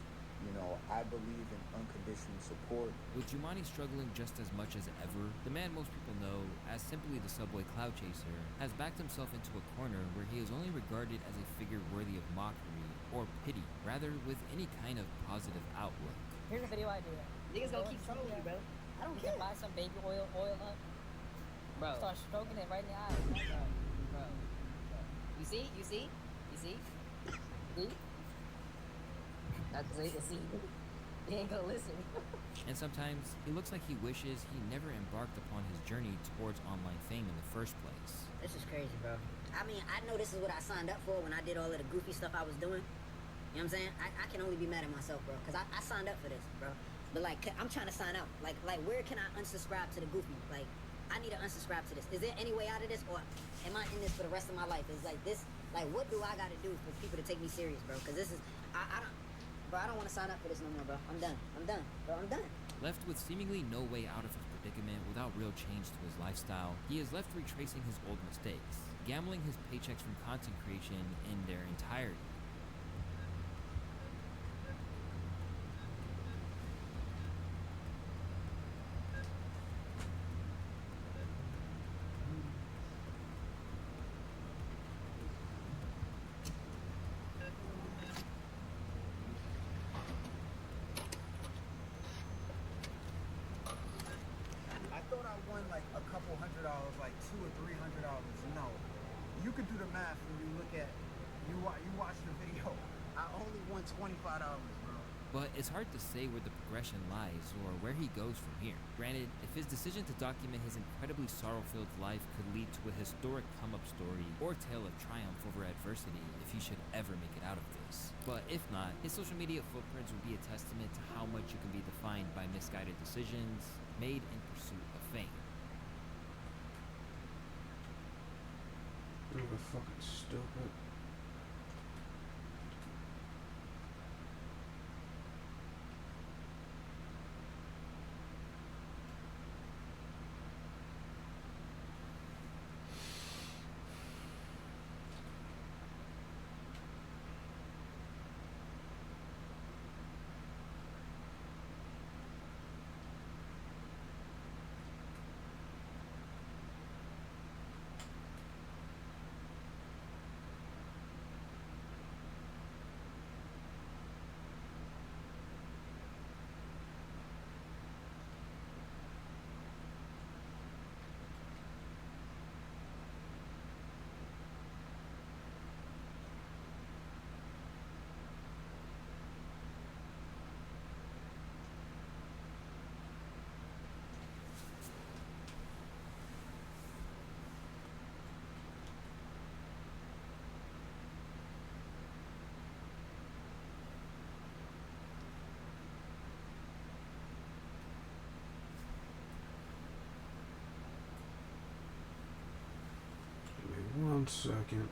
S12: I believe in unconditional support.
S11: With Jumani struggling just as much as ever, the man most people know as simply the Subway Cloud Chaser has backed himself into a corner where he is only regarded as a figure worthy of mockery or pity, rather with any kind of positive outlook.
S16: Here's a video idea. Niggas gonna keep trolling you, bro. I don't care. Buy some baby oil up. Bro. Start stroking it right in the eyes. Bro. You see? See? That's what you see. He ain't gonna listen.
S11: And sometimes it looks like he wishes he never embarked upon his journey towards online fame in the first place.
S14: This is crazy, bro. I mean, I know this is what I signed up for when I did all of the goofy stuff I was doing. You know what I'm saying? I can only be mad at myself, bro, because I signed up for this, bro. But, like, I'm trying to sign out. Like, where can I unsubscribe to the goofy? Like, I need to unsubscribe to this. Is there any way out of this, or am I in this for the rest of my life? Is like this, like, what do I got to do for people to take me serious, bro? Because this is, I don't want to sign up for this no more, bro. I'm done, bro. I'm done.
S11: Left with seemingly no way out of his predicament without real change to his lifestyle, he is left retracing his old mistakes, gambling his paychecks from content creation in their entirety.
S12: Like a couple $100, like $200 or $300. No, you could do the math when you look at you watch the video. I only won $25, bro.
S11: But it's hard to say where the progression lies or where he goes from here. Granted, if his decision to document his incredibly sorrow-filled life could lead to a historic come-up story or tale of triumph over adversity if he should ever make it out of this. But if not, his social media footprints would be a testament to how much you can be defined by misguided decisions made in pursuit of fame.
S4: You're fucking stupid. Give me 1 second.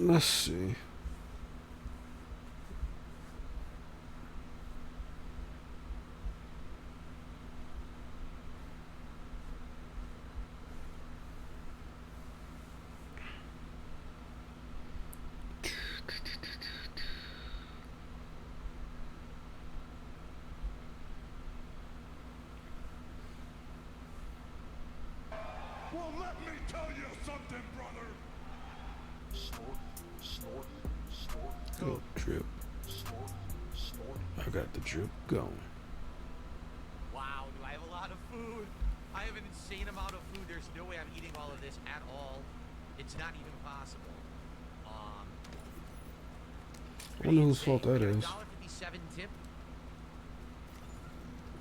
S4: Let's see.
S17: Well, let me tell you something, brother. Snort, snort, snort.
S4: Go drip.
S17: Snort, snort.
S4: I got the drip going.
S8: Wow, do I have a lot of food? I have an insane amount of food. There's no way I'm eating all of this at all. It's not even possible.
S4: I wonder whose fault that is.
S8: $1.57 tip.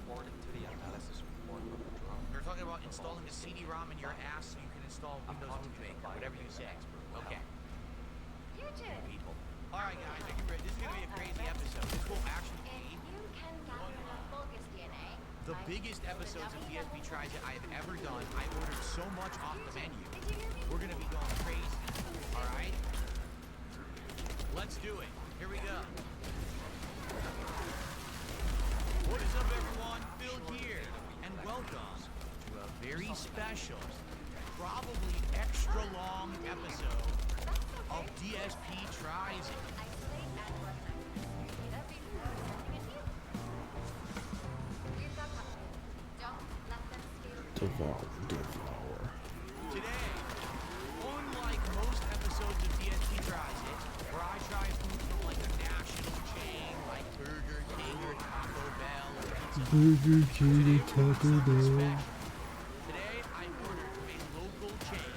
S10: According to the analysis report from the drone,
S8: You're talking about installing a CD-ROM in your ass so you can install Windows Movie Maker, whatever you say. Okay. People. All right, guys, are you ready? This is going to be a crazy episode. This will actually be the biggest episodes of TFD Tries It I have ever done. I ordered so much off the menu. We're going to be going crazy. All right? Let's do it. Here we go. What is up, everyone? Phil here, and welcome to a very special, probably extra long episode of DSP Tries It.
S4: Devour.
S8: Today, unlike most episodes of DSP Tries It, where I try food from like a national chain like Burger King or Taco Bell or Pizza
S4: Burger King and Taco Bell.
S8: Today I ordered from a local chain.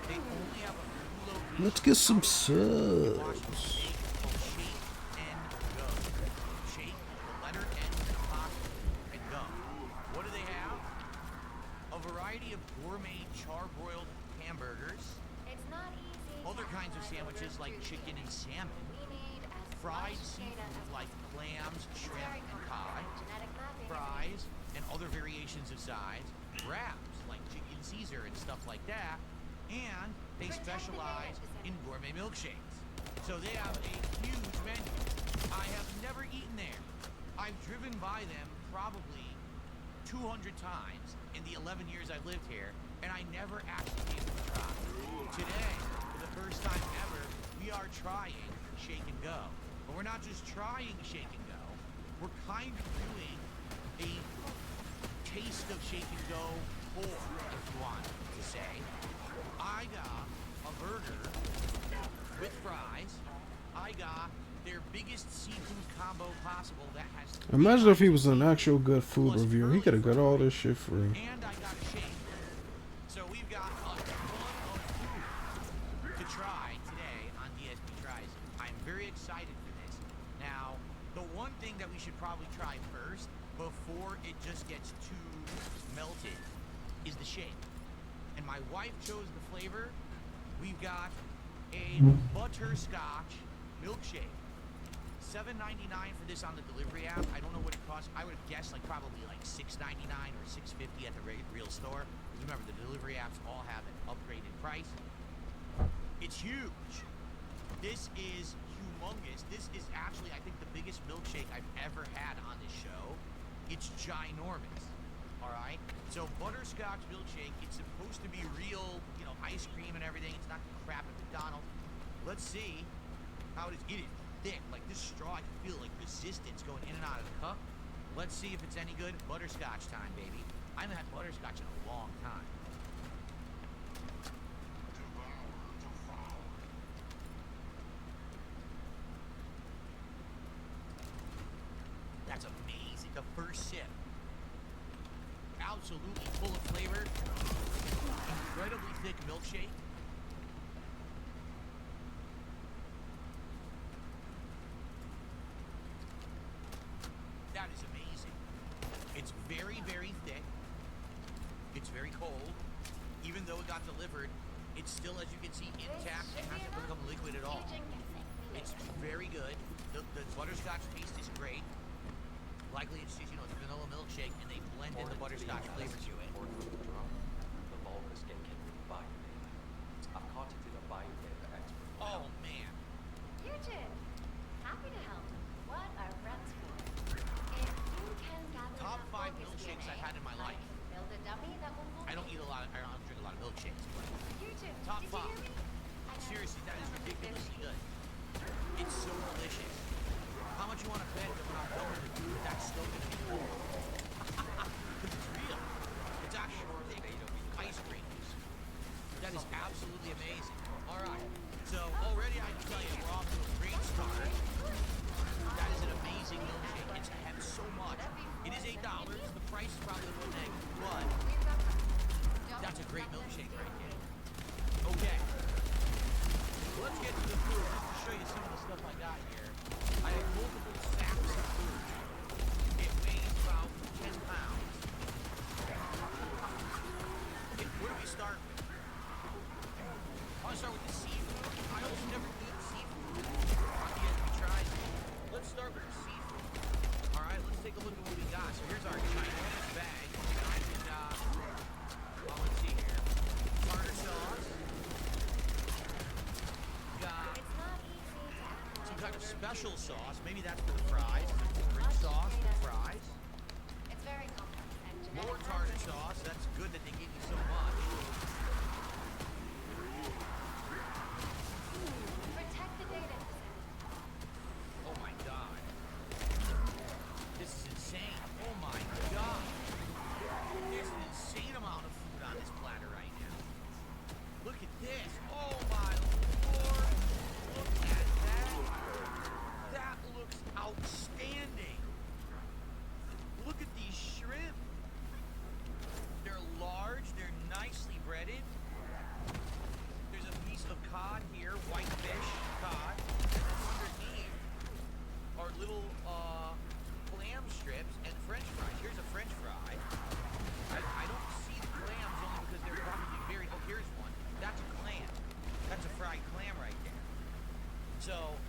S8: They only have a few locations.
S4: Let's get some
S8: Washington
S4: subs.
S8: State called Shake and Go. Shake, the letter N with an apostrophe, and Go. What do they have? A variety of gourmet charbroiled hamburgers.
S5: It's not easy.
S8: Other kinds of sandwiches like chicken and salmon. Fried seafood like clams, shrimp, and pie. Fries and other variations of sides. Wraps like chicken Caesar and stuff like that. And they specialize in gourmet milkshakes. So they have a huge menu. I have never eaten there. I've driven by them probably 200 times in the 11 years I've lived here, and I never actually gave it a try. Today, for the first time ever, we are trying Shake and Go. But we're not just trying Shake and Go, we're kind of doing a taste of Shake and Go tour, if you want to say. I got a burger with fries. I got their biggest seafood combo possible that has...
S4: Imagine if he was an actual good food reviewer. He could have got all this shit free.
S8: And I got a shake. So we've got a ton of food to try today on DSP Tries. I'm very excited for this. Now, the one thing that we should probably try first, before it just gets too melted, is the shake. And my wife chose the flavor. We've got a butterscotch milkshake. $7.99 for this on the delivery app. I don't know what it costs. I would guess like probably like $6.99 or $6.50 at the real store. Remember, the delivery apps all have an upgraded price. It's huge. This is humongous. This is actually, I think, the biggest milkshake I've ever had on this show. It's ginormous. All right. So butterscotch milkshake. It's supposed to be real, you know, ice cream and everything. It's not crap at McDonald's. Let's see how it is. It is thick. Like this straw, I can feel like resistance going in and out of the cup. Let's see if it's any good. Butterscotch time, baby. I haven't had butterscotch in a long time. That's amazing. The first sip. Absolutely full of flavor. Incredibly thick milkshake. That is amazing. It's very, very thick. It's very cold. Even though it got delivered, it's still, as you can see, intact. It hasn't become liquid at all. It's very good. The butterscotch taste is great. Likely it's just, you know, it's vanilla milkshake, and they blend in the butterscotch flavor to it.
S10: The Vulgus can revive data. I've contacted a biodata expert.
S8: Oh, man.
S5: Eugene, happy to help. What are friends for? If you can gather
S8: Top
S5: enough
S8: 5 milkshakes I've had in my life.
S5: build a dummy that will
S8: I don't drink a lot of milkshakes, but
S5: Eugene,
S8: top
S5: did you
S8: 5.
S5: hear me?
S8: Seriously, that is ridiculously good. It's so delicious. How much you want to bet that when I'm done with it, that's still going to be cool? Because it's real. It's actually thick ice cream. That is absolutely amazing. All right. So already I can tell you we're off to a great start. That is an amazing milkshake. It's had so much. It is $8. The price is probably a little negative, but that's a great milkshake right there. Okay. Let's get to the food. Just to show you some of the stuff I got here. I have multiple sacks of food. It weighs about 10 pounds. Okay, where do we start with? I want to start with the seafood. I almost never eat seafood. Try. Let's start with the seafood. All right, let's take a look at what we got. So here's our ginormous bag. Let's see here. Tartar sauce. Got some kind of special sauce. Maybe that's for the fries. Rich sauce for fries.
S5: It's very complex.
S8: More tartar sauce. That's good that they gave you so much.
S5: Protect the data.
S8: Oh my god. This is insane. Oh my god. There's an insane amount of food on this platter right now. Look at this. Oh my lord. Look at that. That looks outstanding. Look at these breaded. There's a piece of cod here, white fish, cod, and then underneath are little clam strips and French fries. Here's a French fry. I don't see the clams only because they're probably buried. Oh, here's one. That's a clam. That's a fried clam right there. So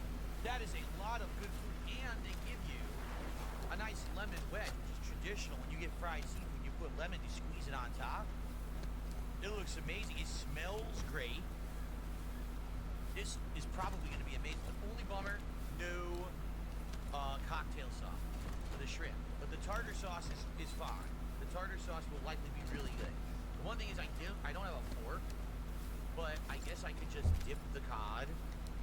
S8: that is a lot of good food, and they give you a nice lemon wedge, which is traditional. When you get fried seafood, you put lemon, you squeeze it on top. It looks amazing. It smells great. This is probably going to be amazing. The only bummer, no cocktail sauce for the shrimp. But the tartar sauce is fine. The tartar sauce will likely be really good. The one thing is I don't have a fork, but I guess I could just dip the cod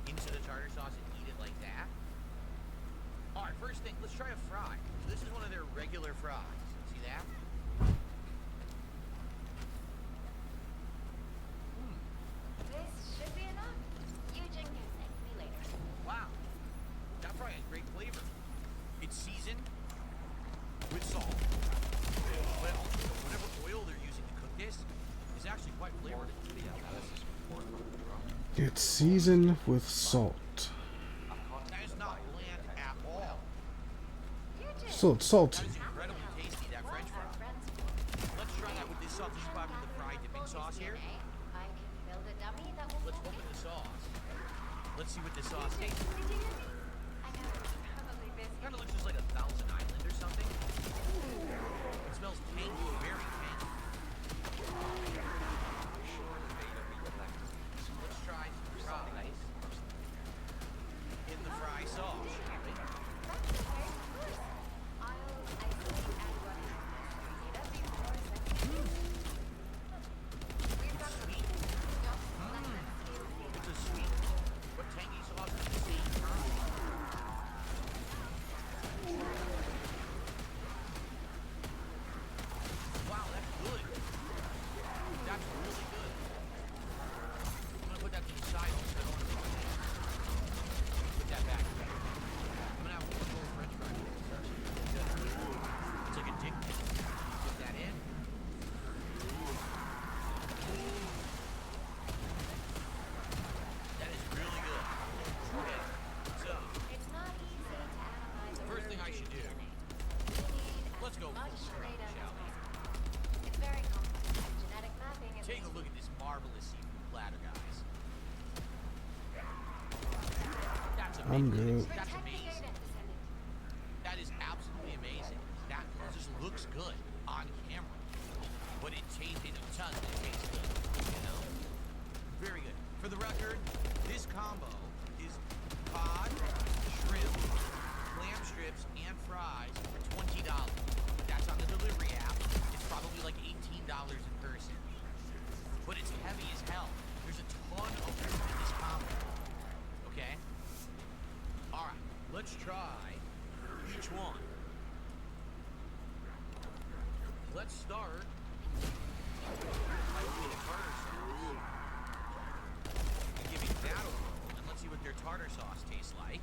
S8: into the tartar sauce and eat it like that. All right, first thing, let's try a fry. So this is one of their regular fries. See that?
S5: This should be enough. Eugene can thank me later.
S8: Wow, that fry has great flavor. It's seasoned with salt. But also, whatever oil they're using to cook this is actually quite flavorful.
S4: It's seasoned with salt.
S8: That is not bland at all.
S4: So it's salty.
S8: That is incredibly tasty, that French fry. Let's try that with this sauce. This is probably the fried dipping sauce here.
S5: I can build a dummy that will
S8: Let's open the sauce. Let's see what this sauce tastes like.
S5: I know it's probably busy.
S8: Kind of looks just like a Thousand Island or something. It smells tangy, very tangy. Let's try some fries in the fry sauce, shall we? It's a sweet but tangy sauce at the same time. Wow, that's good. That's really good. I'm gonna put that to the side also. I don't want to put that. Put that back. I'm gonna have one more French fry. It's like a dick. Put that in. That is really good. Okay, so
S5: It's not easy to analyze a
S8: first thing I should do. Let's go full screen, shall we?
S5: It's very complex. Genetic mapping is
S8: Take a look at this marvelous seafood platter, guys. That's
S4: I'm
S8: amazing.
S4: good.
S8: That's amazing. That is absolutely amazing. That just looks good on camera. But it tastes, it tastes good, you know? Very good. For the record, this combo is cod, shrimp, clam strips, and fries for $20. That's on the delivery app. It's probably like $18 in person. But it's heavy as hell. There's a ton of food in this combo. Okay? Alright, let's try each one. Let's start by doing the tartar sauce. And giving that a roll, and let's see what their tartar sauce tastes like.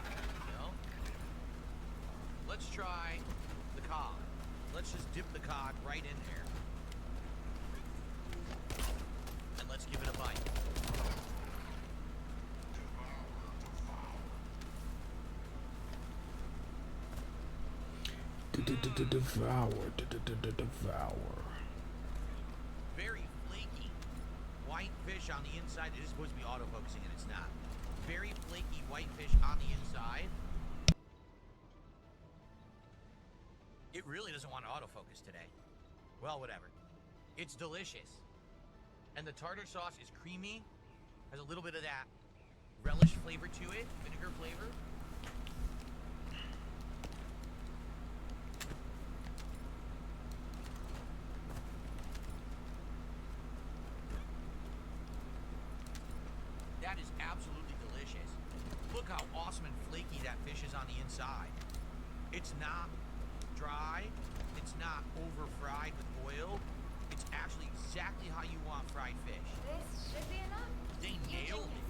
S8: There we go. Let's try the cod. Let's just dip the cod right in there. And let's give it a bite.
S4: Devour.
S8: Very flaky white fish on the inside. It is supposed to be autofocusing and it's not. Very flaky white fish on the inside. It really doesn't want to autofocus today. Well, whatever. It's delicious. And the tartar sauce is creamy. Has a little bit of that relish flavor to it, vinegar flavor. That is absolutely delicious. Look how awesome and flaky that fish is on the inside. It's not dry. It's not over fried with oil. It's actually exactly how you want fried fish.
S5: This should be enough.
S8: They nailed it.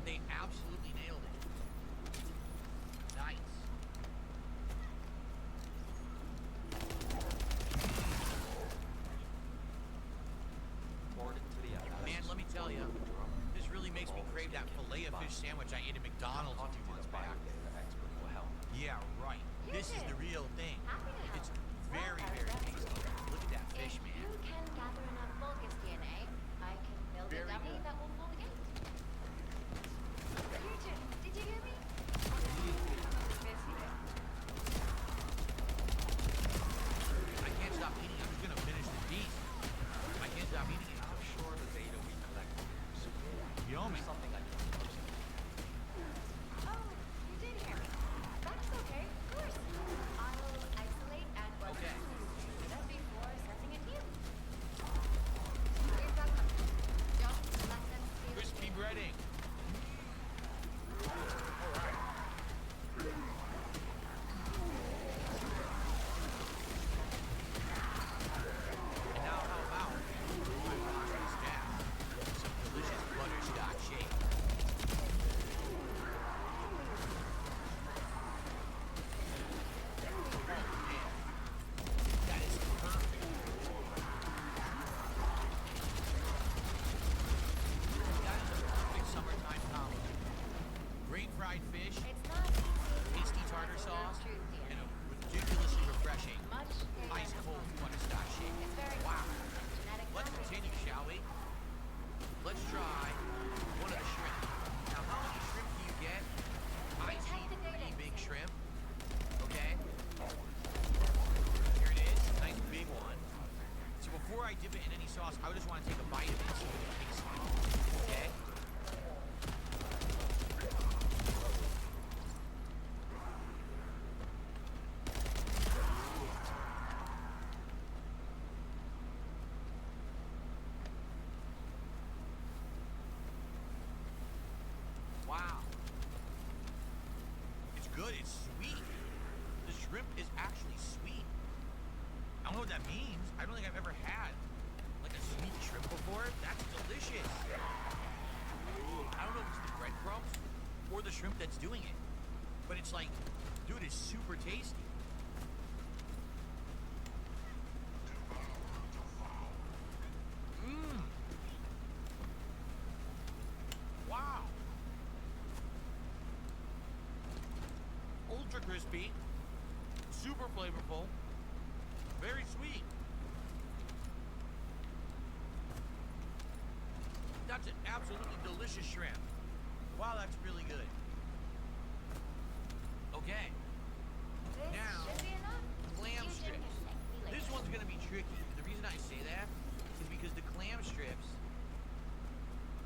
S8: They absolutely nailed it. Nice. fish sandwich I ate at McDonald's a few months back. Yeah, right. This is the real thing. It's very, very tasty. Look at that fish, man.
S5: If you can gather enough Vulgus DNA, I can build a dummy that will fold again. Future, did you hear me?
S8: I can't stop eating. I'm just gonna finish the beast. I can't stop eating it. I'm sure the data we collect is yummy.
S5: Something like that. Oh, you did hear me. That's okay, of course. I'll isolate and work with you that before sending it to you. We've got them. Don't let them steal
S8: Crispy breading. And now how about my broccoli staff? Some delicious butterscotch shake. Oh man, that is perfect. That is a perfect summertime combo. Great fried fish, tasty tartar sauce, and a ridiculously refreshing ice cold butterscotch shake. Wow. Let's continue, shall we? Let's try one of the shrimp. Now, how many shrimp do you get? I see 3 big shrimp. Okay. Here it is. Nice big one. So before I dip it in any sauce, I just want to take a bite of it so it tastes okay. Wow. It's good. It's sweet. The shrimp is actually sweet. I don't know what that means. I don't think I've ever had like a sweet shrimp before. That's delicious. I don't know if it's the breadcrumbs or the shrimp that's doing it, but it's like, dude, it's super tasty. Mmm. Wow. Ultra crispy, super flavorful, very sweet. That's an absolutely delicious shrimp. Wow, that's really good. Okay. Now, clam strips. This one's gonna be tricky. The reason I say that is because the clam strips,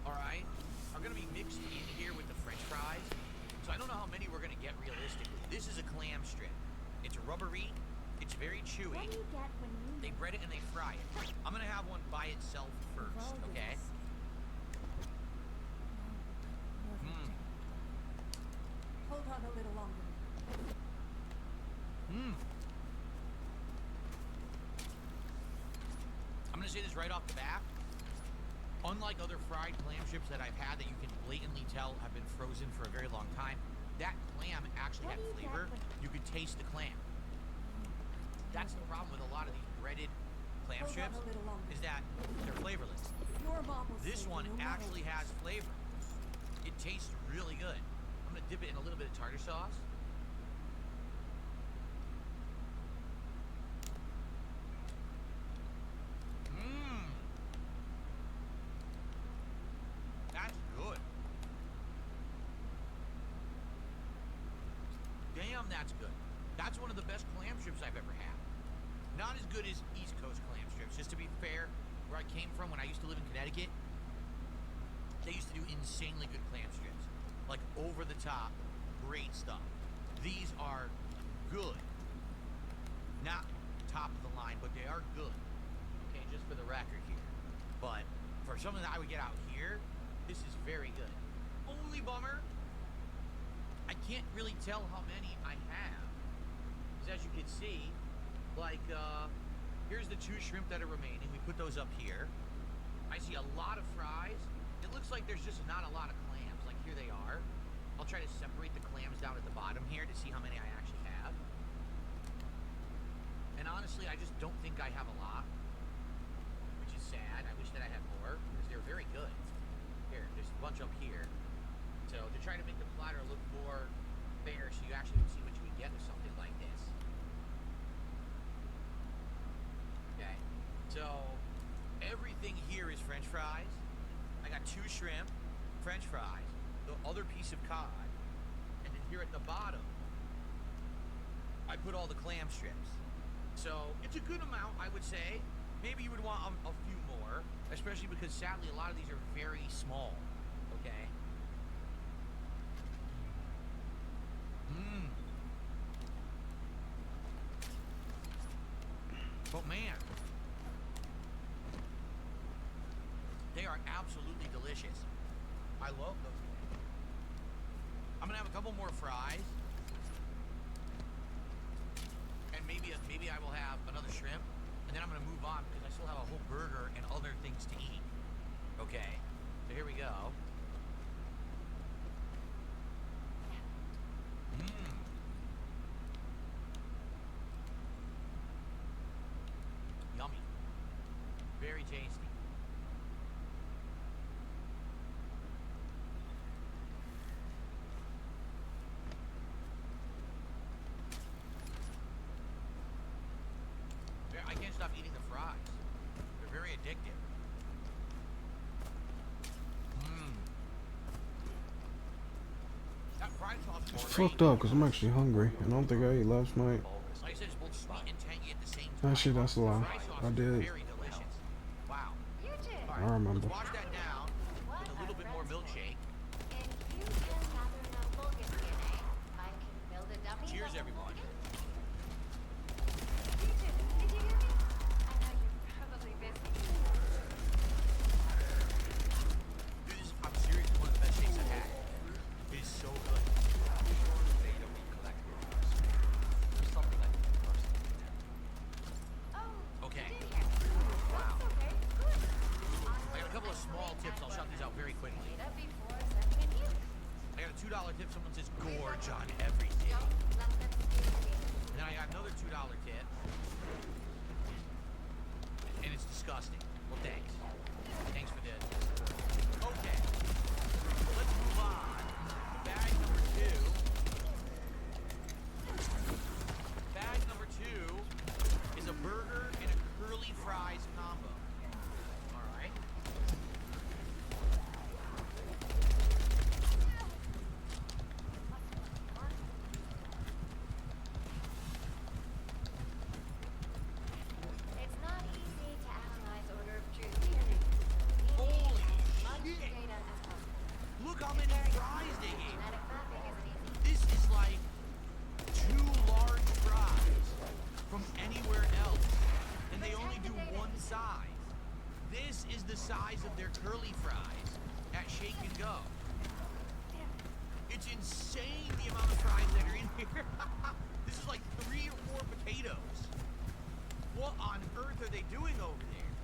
S8: alright, are gonna be mixed in here with the french fries. So I don't know how many we're gonna get realistically. This is a clam strip. It's rubbery, it's very chewy. They bread it and they fry it. I'm gonna have one by itself first, okay?
S18: Hold on a little longer.
S8: I'm gonna say this right off the bat. Unlike other fried clam strips that I've had that you can blatantly tell have been frozen for a very long time, that clam actually had flavor. You could taste the clam. That's the problem with a lot of these breaded clam strips, is that they're flavorless. This one actually has flavor. It tastes really good. I'm gonna dip it in a little bit of tartar sauce. That's good. Damn, that's good. That's one of the best clam strips I've ever had. Not as good as East Coast clam strips. Just to be fair, where I came from when I used to live in Connecticut, they used to do insanely good clam strips. Like over the top, great stuff. These are good. Not top of the line, but they are good. Okay, just for the record here. But for something that I would get out here, this is very good. Only bummer, I can't really tell how many I have. Because as you can see, like, here's the 2 shrimp that are remaining. We put those up here. I see a lot of fries. It looks like there's just not a lot of clams. Like, here they are. I'll try to separate the clams down at the bottom here to see how many I actually have. And honestly, I just don't think I have a lot, which is sad. I wish that I had more, because they're very good. Here, there's a bunch up here. So So to try to make the platter look more fair, so you actually would see what you would get with something like this. Okay, so everything here is French fries. I got 2 shrimp, French fries, the other piece of cod, and then here at the bottom, I put all the clam strips. So it's a good amount, I would say. Maybe you would want a few more, especially because sadly a lot of these are very small. Okay. Mmm. But man, they are absolutely delicious. I love those. I'm gonna have a couple more fries, and maybe I will have another shrimp, and then I'm gonna move on because I still have a whole burger and other things to eat. Okay, so here we go. Mmm. Yummy. Very tasty. I can't stop eating the fries. They're very addictive. Mmm. That fried sauce is
S4: It's
S8: great.
S4: fucked up because I'm actually hungry. And I don't think I ate last night.
S8: Like I said, it's both sweet and tangy at the same time.
S4: Actually, that's a lie.
S8: Fry sauce
S4: I
S8: is
S4: did.
S8: very delicious. Wow.
S5: You did.
S4: I remember.
S8: Let's wash that down with a little bit more milkshake.
S5: And you can gather enough Vulcan DNA. I can build a dummy.
S8: Cheers, everyone.
S5: You did. Did you hear me? I know you're probably busy.
S8: Dude, I'm serious. One of the best shakes I've had. It is so good.
S10: Data we collect with us. There's something I need personally to tell you.
S5: Oh,
S8: Okay.
S5: you did hear.
S8: Wow.
S5: That's okay. Good.
S8: I got a couple of small tips. I'll shout these out very quickly.
S5: Data before sending it you.
S8: I got a $2 tip. Someone says gorge on everything.
S5: Don't let them steal it.
S8: And then I got another $2 tip. And it's disgusting. Well, thanks. Thanks for this. Okay. Let's move on. Bag number 2. Bag number 2 is a burger and a curly fries combo. All right.
S5: It's not easy to analyze order of truth here.
S8: Holy
S5: Much
S8: shit!
S5: data as possible.
S8: Look how many fries they gave.
S5: Genetic mapping isn't easy.
S8: This is like 2 large fries from anywhere else, and they only do one size. This is the size of their curly fries at Shake and Go. It's insane the amount of fries that are in here. This is like 3 or 4 potatoes. What on earth are they doing over there?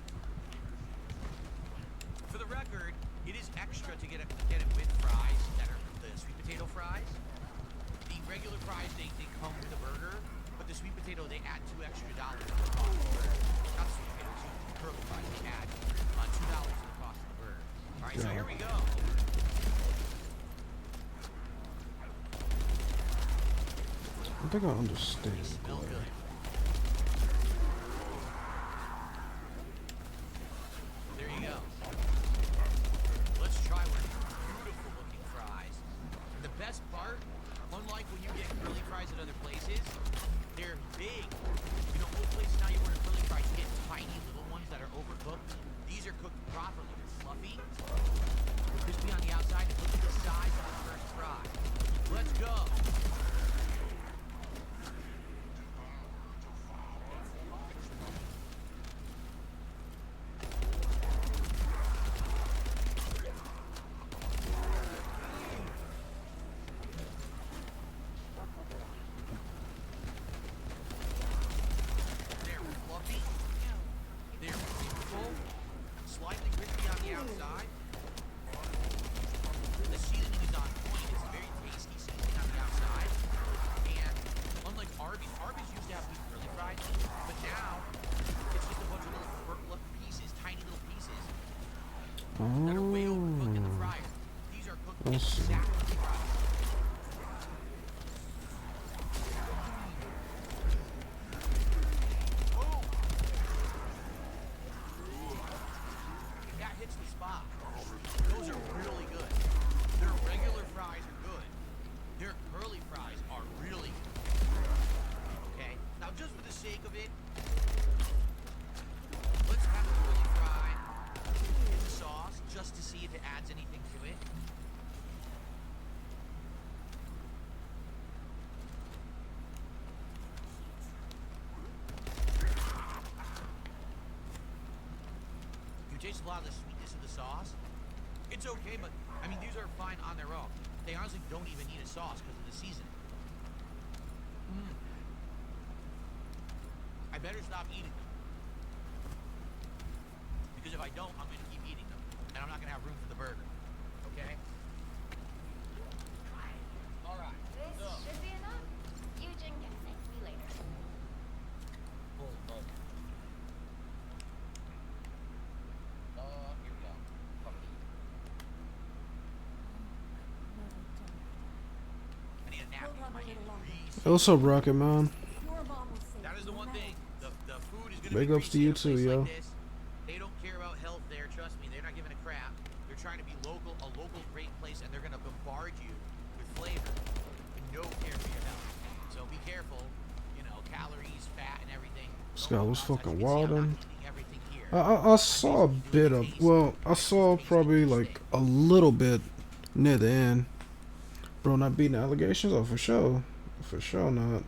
S8: For the record, it is extra to get it with fries that are the sweet potato fries. The regular fries, they come with a burger, but the sweet potato, they add $2 extra to the cost of the burger. Not the sweet potato, the curly fries, they add $2 to the cost of the burger. All right, so here we go.
S4: I think I understand.
S8: Smell good. There you go. Let's try one of these beautiful looking fries. And the best part, unlike when you get curly fries at other places, they're big. You know, most places now you order curly fries, you get tiny little ones that are overcooked. These are cooked properly. They're fluffy, crispy on the outside, and look at the size of the first fry. Let's go. They're fluffy. They're beautiful. Slightly crispy on the outside. The seasoning is on point. It's very tasty seasoning on the outside. And unlike Arby's, Arby's used to have these curly fries, but now it's just a bunch of little pieces, tiny little pieces that are way overcooked in the fryer. These are cooked exactly miss a lot of the sweetness of the sauce. It's okay, but I mean, these are fine on their own. They honestly don't even need a sauce because of the seasoning. I better stop eating them. Because if I don't, I'm going to keep eating them. And I'm not going to have room for the burger. Okay? Alright.
S5: This should be enough. Eugene can thank me later.
S8: Here we go. I need a napkin in my hand.
S4: Hey, what's up, Rocket Man?
S8: That is the one thing. The food is going to
S4: Big
S8: be
S4: ups to you
S8: greasy in a
S4: too,
S8: place
S4: yo.
S8: like this. They don't care about health there, trust me. They're not giving a crap. They're trying to be a local great place, and they're going to bombard you with flavor and no care for your health. So be careful, you know, calories, fat, and everything.
S4: This guy was fucking wildin'. I saw a bit of, well, I saw probably like a little bit near the end. Bro, not beating allegations? Oh, for sure. For sure not.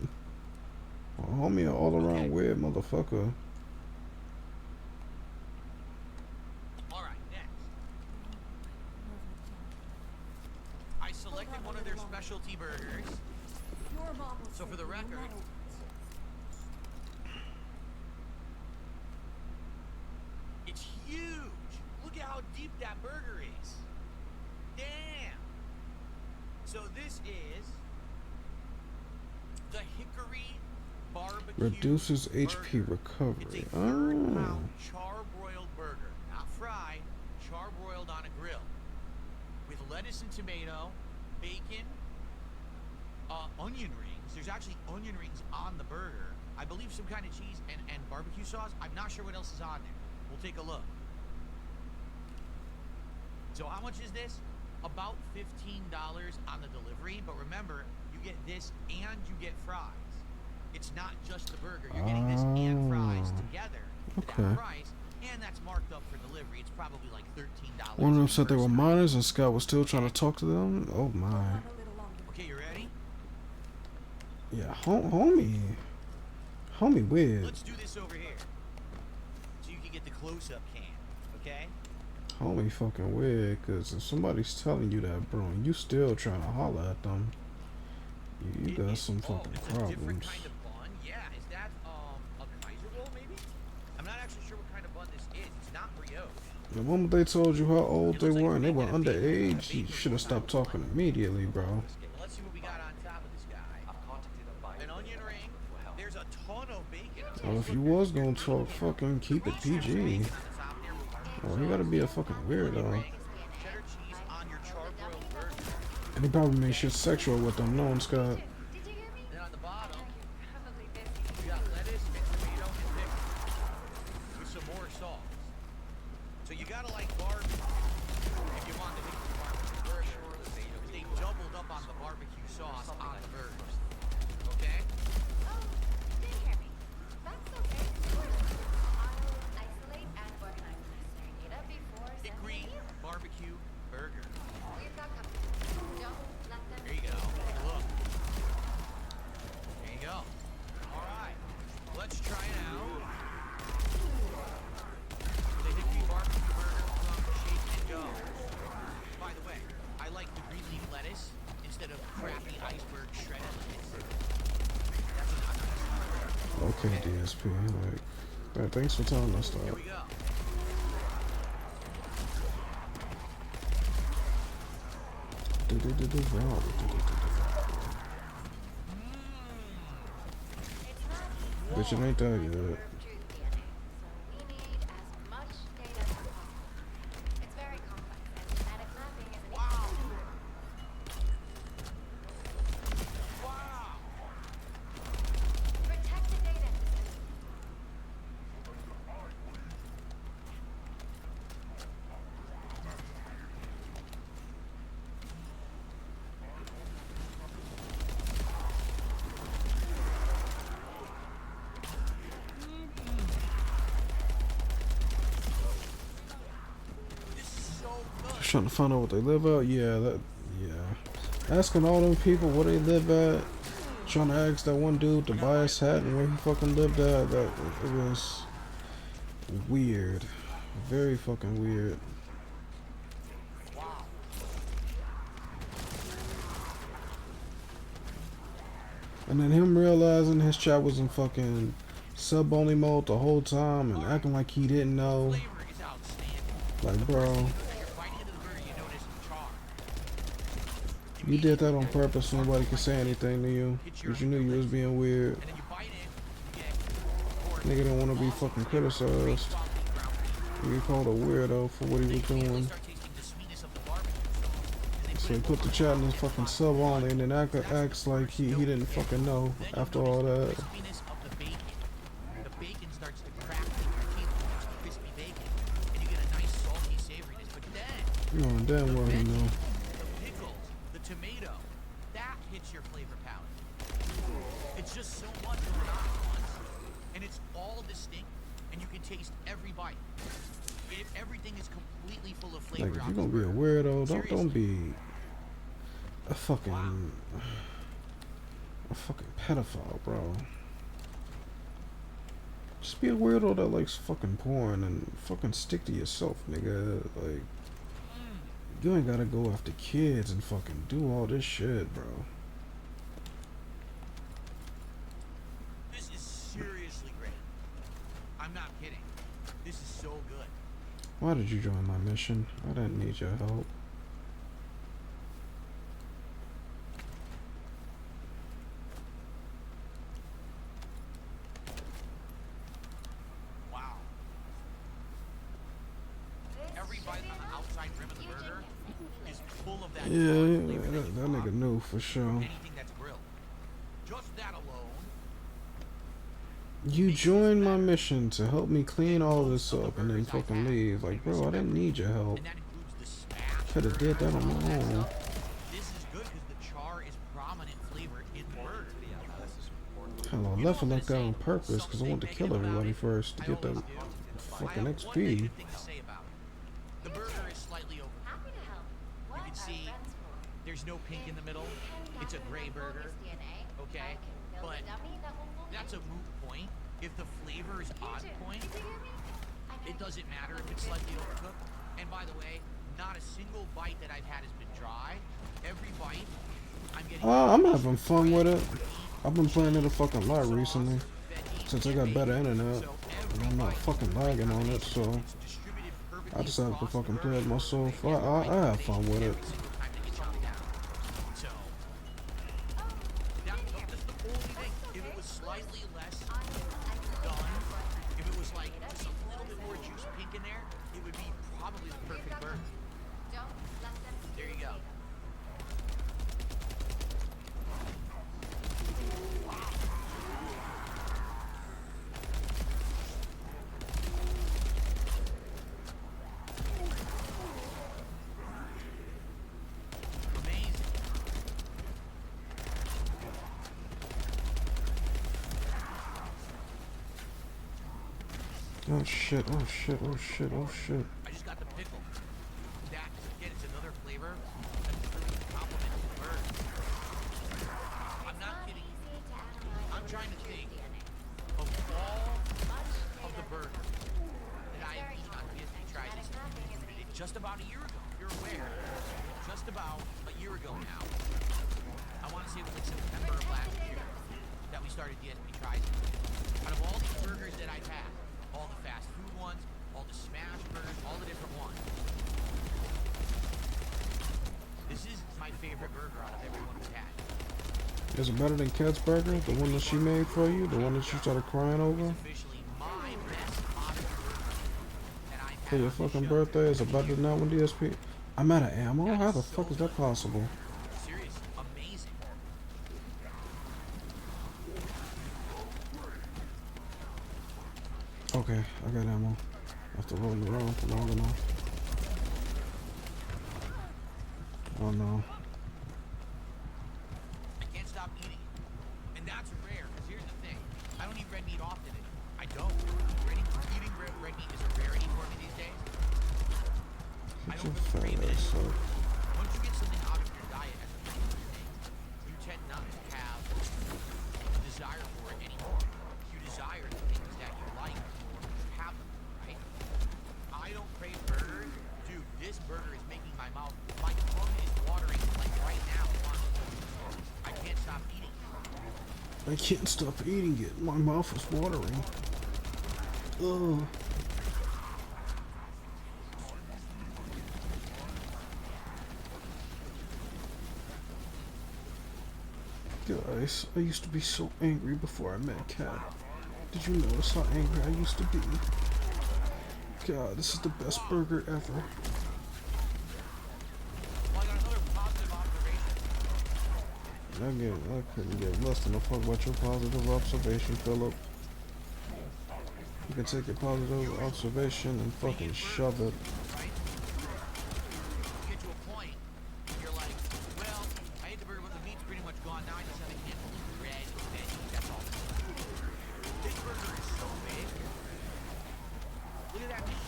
S4: Oh, homie, an all-around weird motherfucker.
S8: Alright, next. I selected one of their specialty burgers. So for the record, it's huge. Look at how deep that burger is. Damn. So this is the hickory barbecue
S4: Reduces HP
S8: burger.
S4: recovery.
S8: It's a
S4: Oh.
S8: third-pound charbroiled burger, not fried, charbroiled on a grill, with lettuce and tomato, bacon, onion rings. There's actually onion rings on the burger. I believe some kind of cheese and barbecue sauce. I'm not sure what else is on there. We'll take a look. So how much is this? About $15 on the delivery, but remember, you get this and you get fries. It's not just the burger. You're getting this and fries together for that price, and that's marked up for delivery. It's probably like $13.
S4: One of them said they were minors and Scott was still trying to talk to them. Oh my.
S8: Okay, you ready?
S4: Yeah, homie. Homie weird.
S8: Let's do this over here, so you can get the close-up can. Okay?
S4: Homie fucking weird, cause if somebody's telling you that, bro, and you still trying to holler at them, you got some fucking problems.
S8: Kind of bun? Yeah, is that a Kaiser roll maybe? I'm not actually sure what kind of bun this is. It's not brioche.
S4: The moment they told you how old they were and they were underage, you should have stopped talking immediately, bro.
S8: Let's see what we got on top of this guy. An onion ring. There's a ton of bacon.
S4: Well, if you was gonna talk, fucking keep it PG. Oh, you gotta be a fucking weirdo. And he probably made shit sexual with them, knowing Scott.
S8: Then on the bottom, you got lettuce and tomato and pickle with some more sauce. So you gotta like barbecue if you want to make the barbecue burger. They doubled up on the barbecue sauce on the burgers. Okay?
S5: Oh, you did hear me. That's okay. I'll isolate and organize the necessary data before
S8: Hickory
S5: sending it.
S8: barbecue burger.
S5: We've got company. Don't let them.
S8: There you go. Look. There you go. All right. Let's try it out. The hickory barbecue burger from Shake and Go. By the way, I like the green leaf lettuce instead of crappy iceberg shredded lettuce. That's a knock.
S4: Okay, DSP, like, man, thanks for telling us that.
S8: Here we go.
S4: Bitch, it ain't that yet.
S5: We need as much data as possible. It's very complex, and genetic mapping is an
S8: Wow.
S5: Protect the data.
S4: Just trying to find out what they live at. Yeah. Asking all them people where they live at. Trying to ask that one dude to buy his hat and where he fucking lived at. That it was weird. Very fucking weird. And then him realizing his chat was in fucking sub-only mode the whole time and acting like he didn't know. Like, bro. You did that on purpose so nobody could say anything to you. Because you knew you was being weird. Nigga didn't want to be fucking criticized. He called a weirdo for what he was doing. So he put the chat in his fucking sub only and then acts like he didn't fucking know after all that. No, damn well he know.
S8: The pickles, the tomato, that hits your flavor palate. It's just so much going on at once, and it's all distinct, and you can taste every bite. Everything is completely full of flavor.
S4: Like, if you're gonna be a weirdo, don't be a fucking pedophile, bro. Just be a weirdo that likes fucking porn and fucking stick to yourself, nigga. Like, you ain't gotta go after kids and fucking do all this shit, bro.
S8: This is seriously great. I'm not kidding. This is so good.
S4: Why did you join my mission? I didn't need your help.
S8: Wow. Every bite on the outside rim of the burger is full of that.
S4: Yeah, that nigga knew for sure.
S8: Anything that's grilled. Just that alone.
S4: You joined my mission to help me clean all this up and then fucking leave. Like, bro, I didn't need your help. Could have did that on my own.
S8: This is good because the char is prominent flavor in the burger.
S4: Hell, I left it like that on purpose because I wanted to kill everybody first to get that fucking XP.
S8: The burger is slightly over. You can see there's no pink in the middle. It's a gray burger. Okay? But that's a moot point. If the flavor is on point, it doesn't matter if it's slightly overcooked. And by the way, not a single bite that I've had has been dry. Every bite, I'm getting...
S4: I'm having fun with it. I've been playing it a fucking lot recently. Since I got better internet. And I'm not fucking lagging on it, so... I decided to fucking play it myself. I have fun with it. Oh shit, oh shit, oh shit, oh shit.
S8: I just got the pickle. That, again, it's another flavor that's really complimenting the burger. I'm not kidding. I'm trying to think of all of the burgers that I have eaten on TFD Tried This just about a year ago. You're aware, just about a year ago now. I want to say it was like September of last year that we started TFD Tried This. Out of all these burgers that I've had, all the fast food ones, all the smash burgers, all the different ones. This is my favorite burger out of every one we've had.
S4: Is it better than Kat's burger? The one that she made for you? The one that you started crying over? For your fucking birthday? Is it better than that one, DSP? I'm out of ammo? How the fuck is that possible?
S8: Serious, amazing.
S4: Okay, I got ammo. After rolling around for long enough. Oh no.
S8: I can't stop eating it. And that's rare, because here's the thing. I don't eat red meat often. I don't. Eating red meat is a rarity for me these days. I don't really crave it anymore. Once you get something out of your diet as a regular thing, you tend not to have a desire for it anymore. You desire the things that you like more when you have them, right? I
S4: I can't stop eating it. My mouth is watering. Ugh. Guys, I used to be so angry before I met Kat. Did you notice how angry I used to be? God, this is the best burger ever. I couldn't get less than a fuck about your positive observation, Philip. You can take your positive observation and fucking shove it.
S8: Get to a point, you're like, well, I ate the burger, but the meat's pretty much gone. Now I just have a handful of bread and veggies. That's all. This burger is so big. Look at that meat.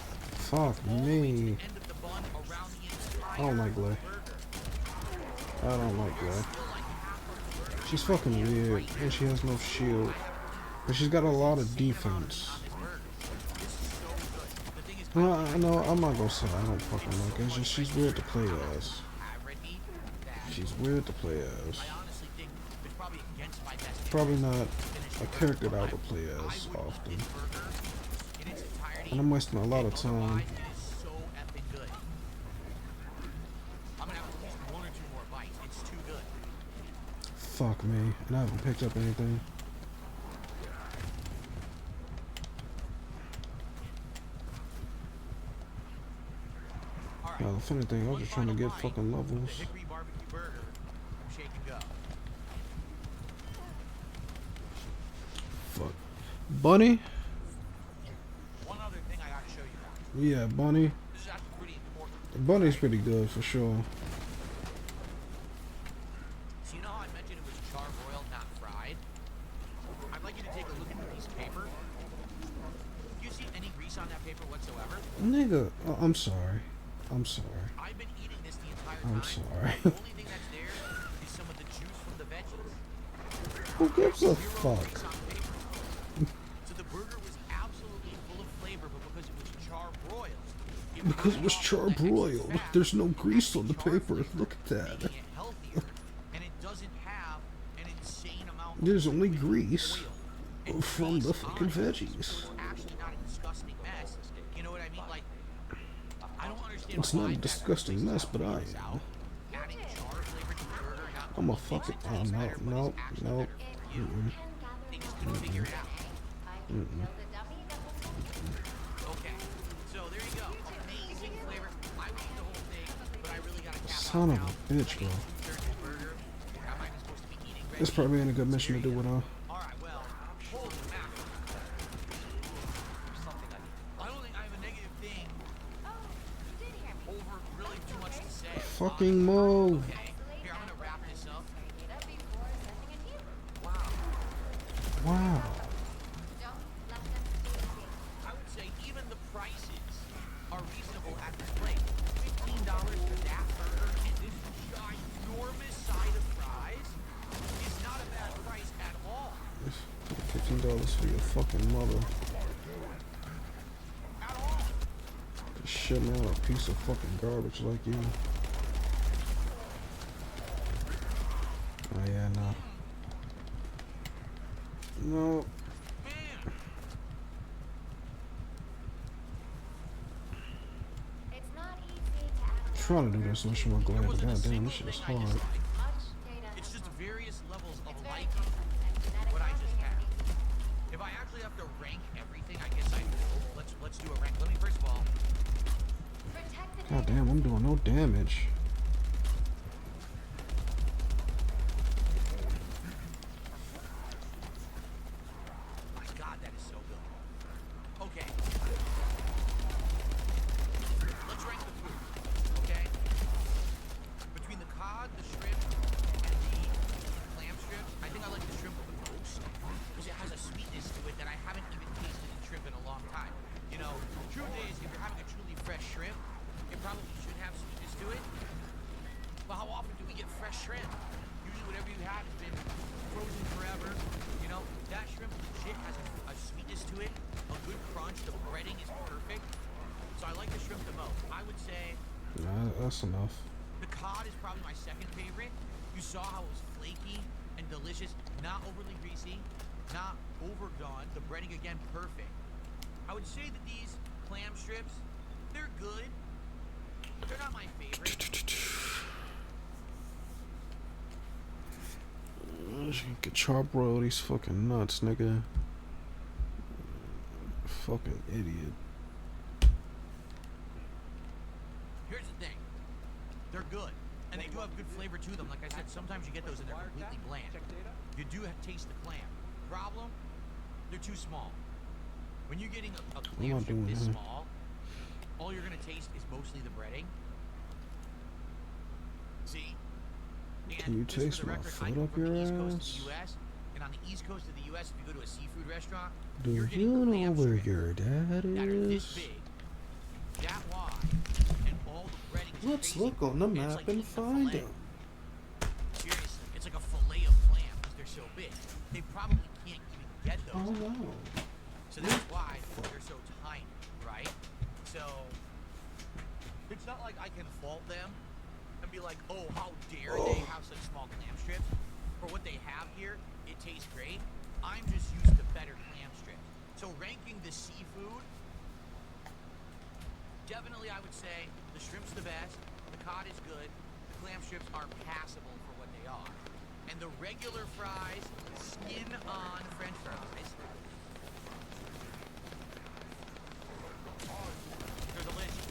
S4: Fuck me.
S8: End of the bun around the entire
S4: I don't like Glay. I don't like Glay. She's fucking weird, and she has no shield. But she's got a lot of defense. No, I'm not gonna say I don't fucking like her. It's just she's weird to play as. She's weird to play as. Probably not a character that I would play as often. And I'm wasting a lot of time. Fuck me, and I haven't picked up anything. Well, if anything, I was just trying to get fucking levels. Fuck. Bunny?
S8: One other thing I gotta show you.
S4: Yeah, Bunny.
S8: This is actually pretty important.
S4: Bunny's pretty good for sure.
S8: So you know how I mentioned it was charbroiled, not fried? I'd like you to take a look at the piece of paper. Do you see any grease on that paper whatsoever?
S4: Nigga, I'm sorry. I'm sorry.
S8: I've been eating this the entire time.
S4: I'm sorry.
S8: The only thing that's there is some of the juice from the veggies.
S4: Who gives a fuck?
S8: So the burger was absolutely full of flavor, but because it was charbroiled,
S4: Because it was charbroiled. There's no grease on the paper. Look at that.
S8: and it doesn't have an insane amount.
S4: There's only grease from the fucking veggies.
S8: Actually, not a disgusting mess. You know what I mean? Like, I don't understand.
S4: It's not a disgusting mess, but I am. I'm a fucking. Oh, no, no, no. Mm-mm. Mm-mm.
S8: Okay, so there you go. Amazing flavor. I would eat the whole thing, but I really gotta cap
S4: Son of a bitch, bro. This probably ain't a good mission to do with her.
S8: Alright, well, holy mackerel. I don't think I have a negative thing over really too much to say.
S4: Fucking move.
S8: Okay, here, I'm gonna wrap this up.
S4: Wow.
S8: I would say even the prices are reasonable at this place. $15 for that burger and this ginormous side of fries is not a bad price at all.
S4: $15 for your fucking mother. Just shitting out a piece of fucking garbage like you. Oh yeah, no. No. Trying to do this mission with Glad, but goddamn, this shit is hard.
S8: It's just various levels of liking what I just had. If I actually have to rank everything, I guess I will. Let's do a rank. Let me first of all.
S4: Goddamn, I'm doing no damage.
S8: My God, that is so good. Okay. Let's rank the food. Okay. Between the cod, the shrimp, and the clam strips, I think I like the shrimp the most because it has a sweetness to it that I haven't even tasted in shrimp in a long time. You know, the truth is, if you're having a truly fresh shrimp, it probably should have sweetness to it. But how often do we get fresh shrimp? Usually whatever you have has been frozen forever. You know, that shrimp legit has a sweetness to it, a good crunch, the breading is perfect. So I like the shrimp the most. I would say
S4: Nah, that's enough.
S8: the cod is probably my second favorite. You saw how it was flaky and delicious. not overly greasy, not overdone. The breading again, perfect. I would say that these clam strips, they're good. They're not my favorite.
S4: Get chop roll these fucking nuts, nigga. Fucking idiot.
S8: Here's the thing. They're good. And they do have good flavor to them. Like I said, sometimes you get those and they're completely bland. You do taste the clam. Problem? They're too small. When you're getting a clam strip this small, all you're going to taste is mostly the breading. See? And
S4: Can you taste my foot up your ass?
S8: And on the east coast of the U.S., if you go to a seafood restaurant,
S4: Do you know where your dad is?
S8: that wide, and all the breading is
S4: Let's
S8: crazy.
S4: look on the map
S8: like
S4: and find him.
S8: Seriously, it's like a fillet of clam because they're so big. They probably can't even get those.
S4: Oh no.
S8: So that's why they're so tiny, right? So it's not like I can fault them and be like, oh, how dare they have such small clam strips? For what they have here, it tastes great. I'm just used to better clam strips. So ranking the seafood, definitely I would say the shrimp's the best, the cod is good, the clam strips are passable for what they are. And the regular fries, skin on French fries, they're delicious.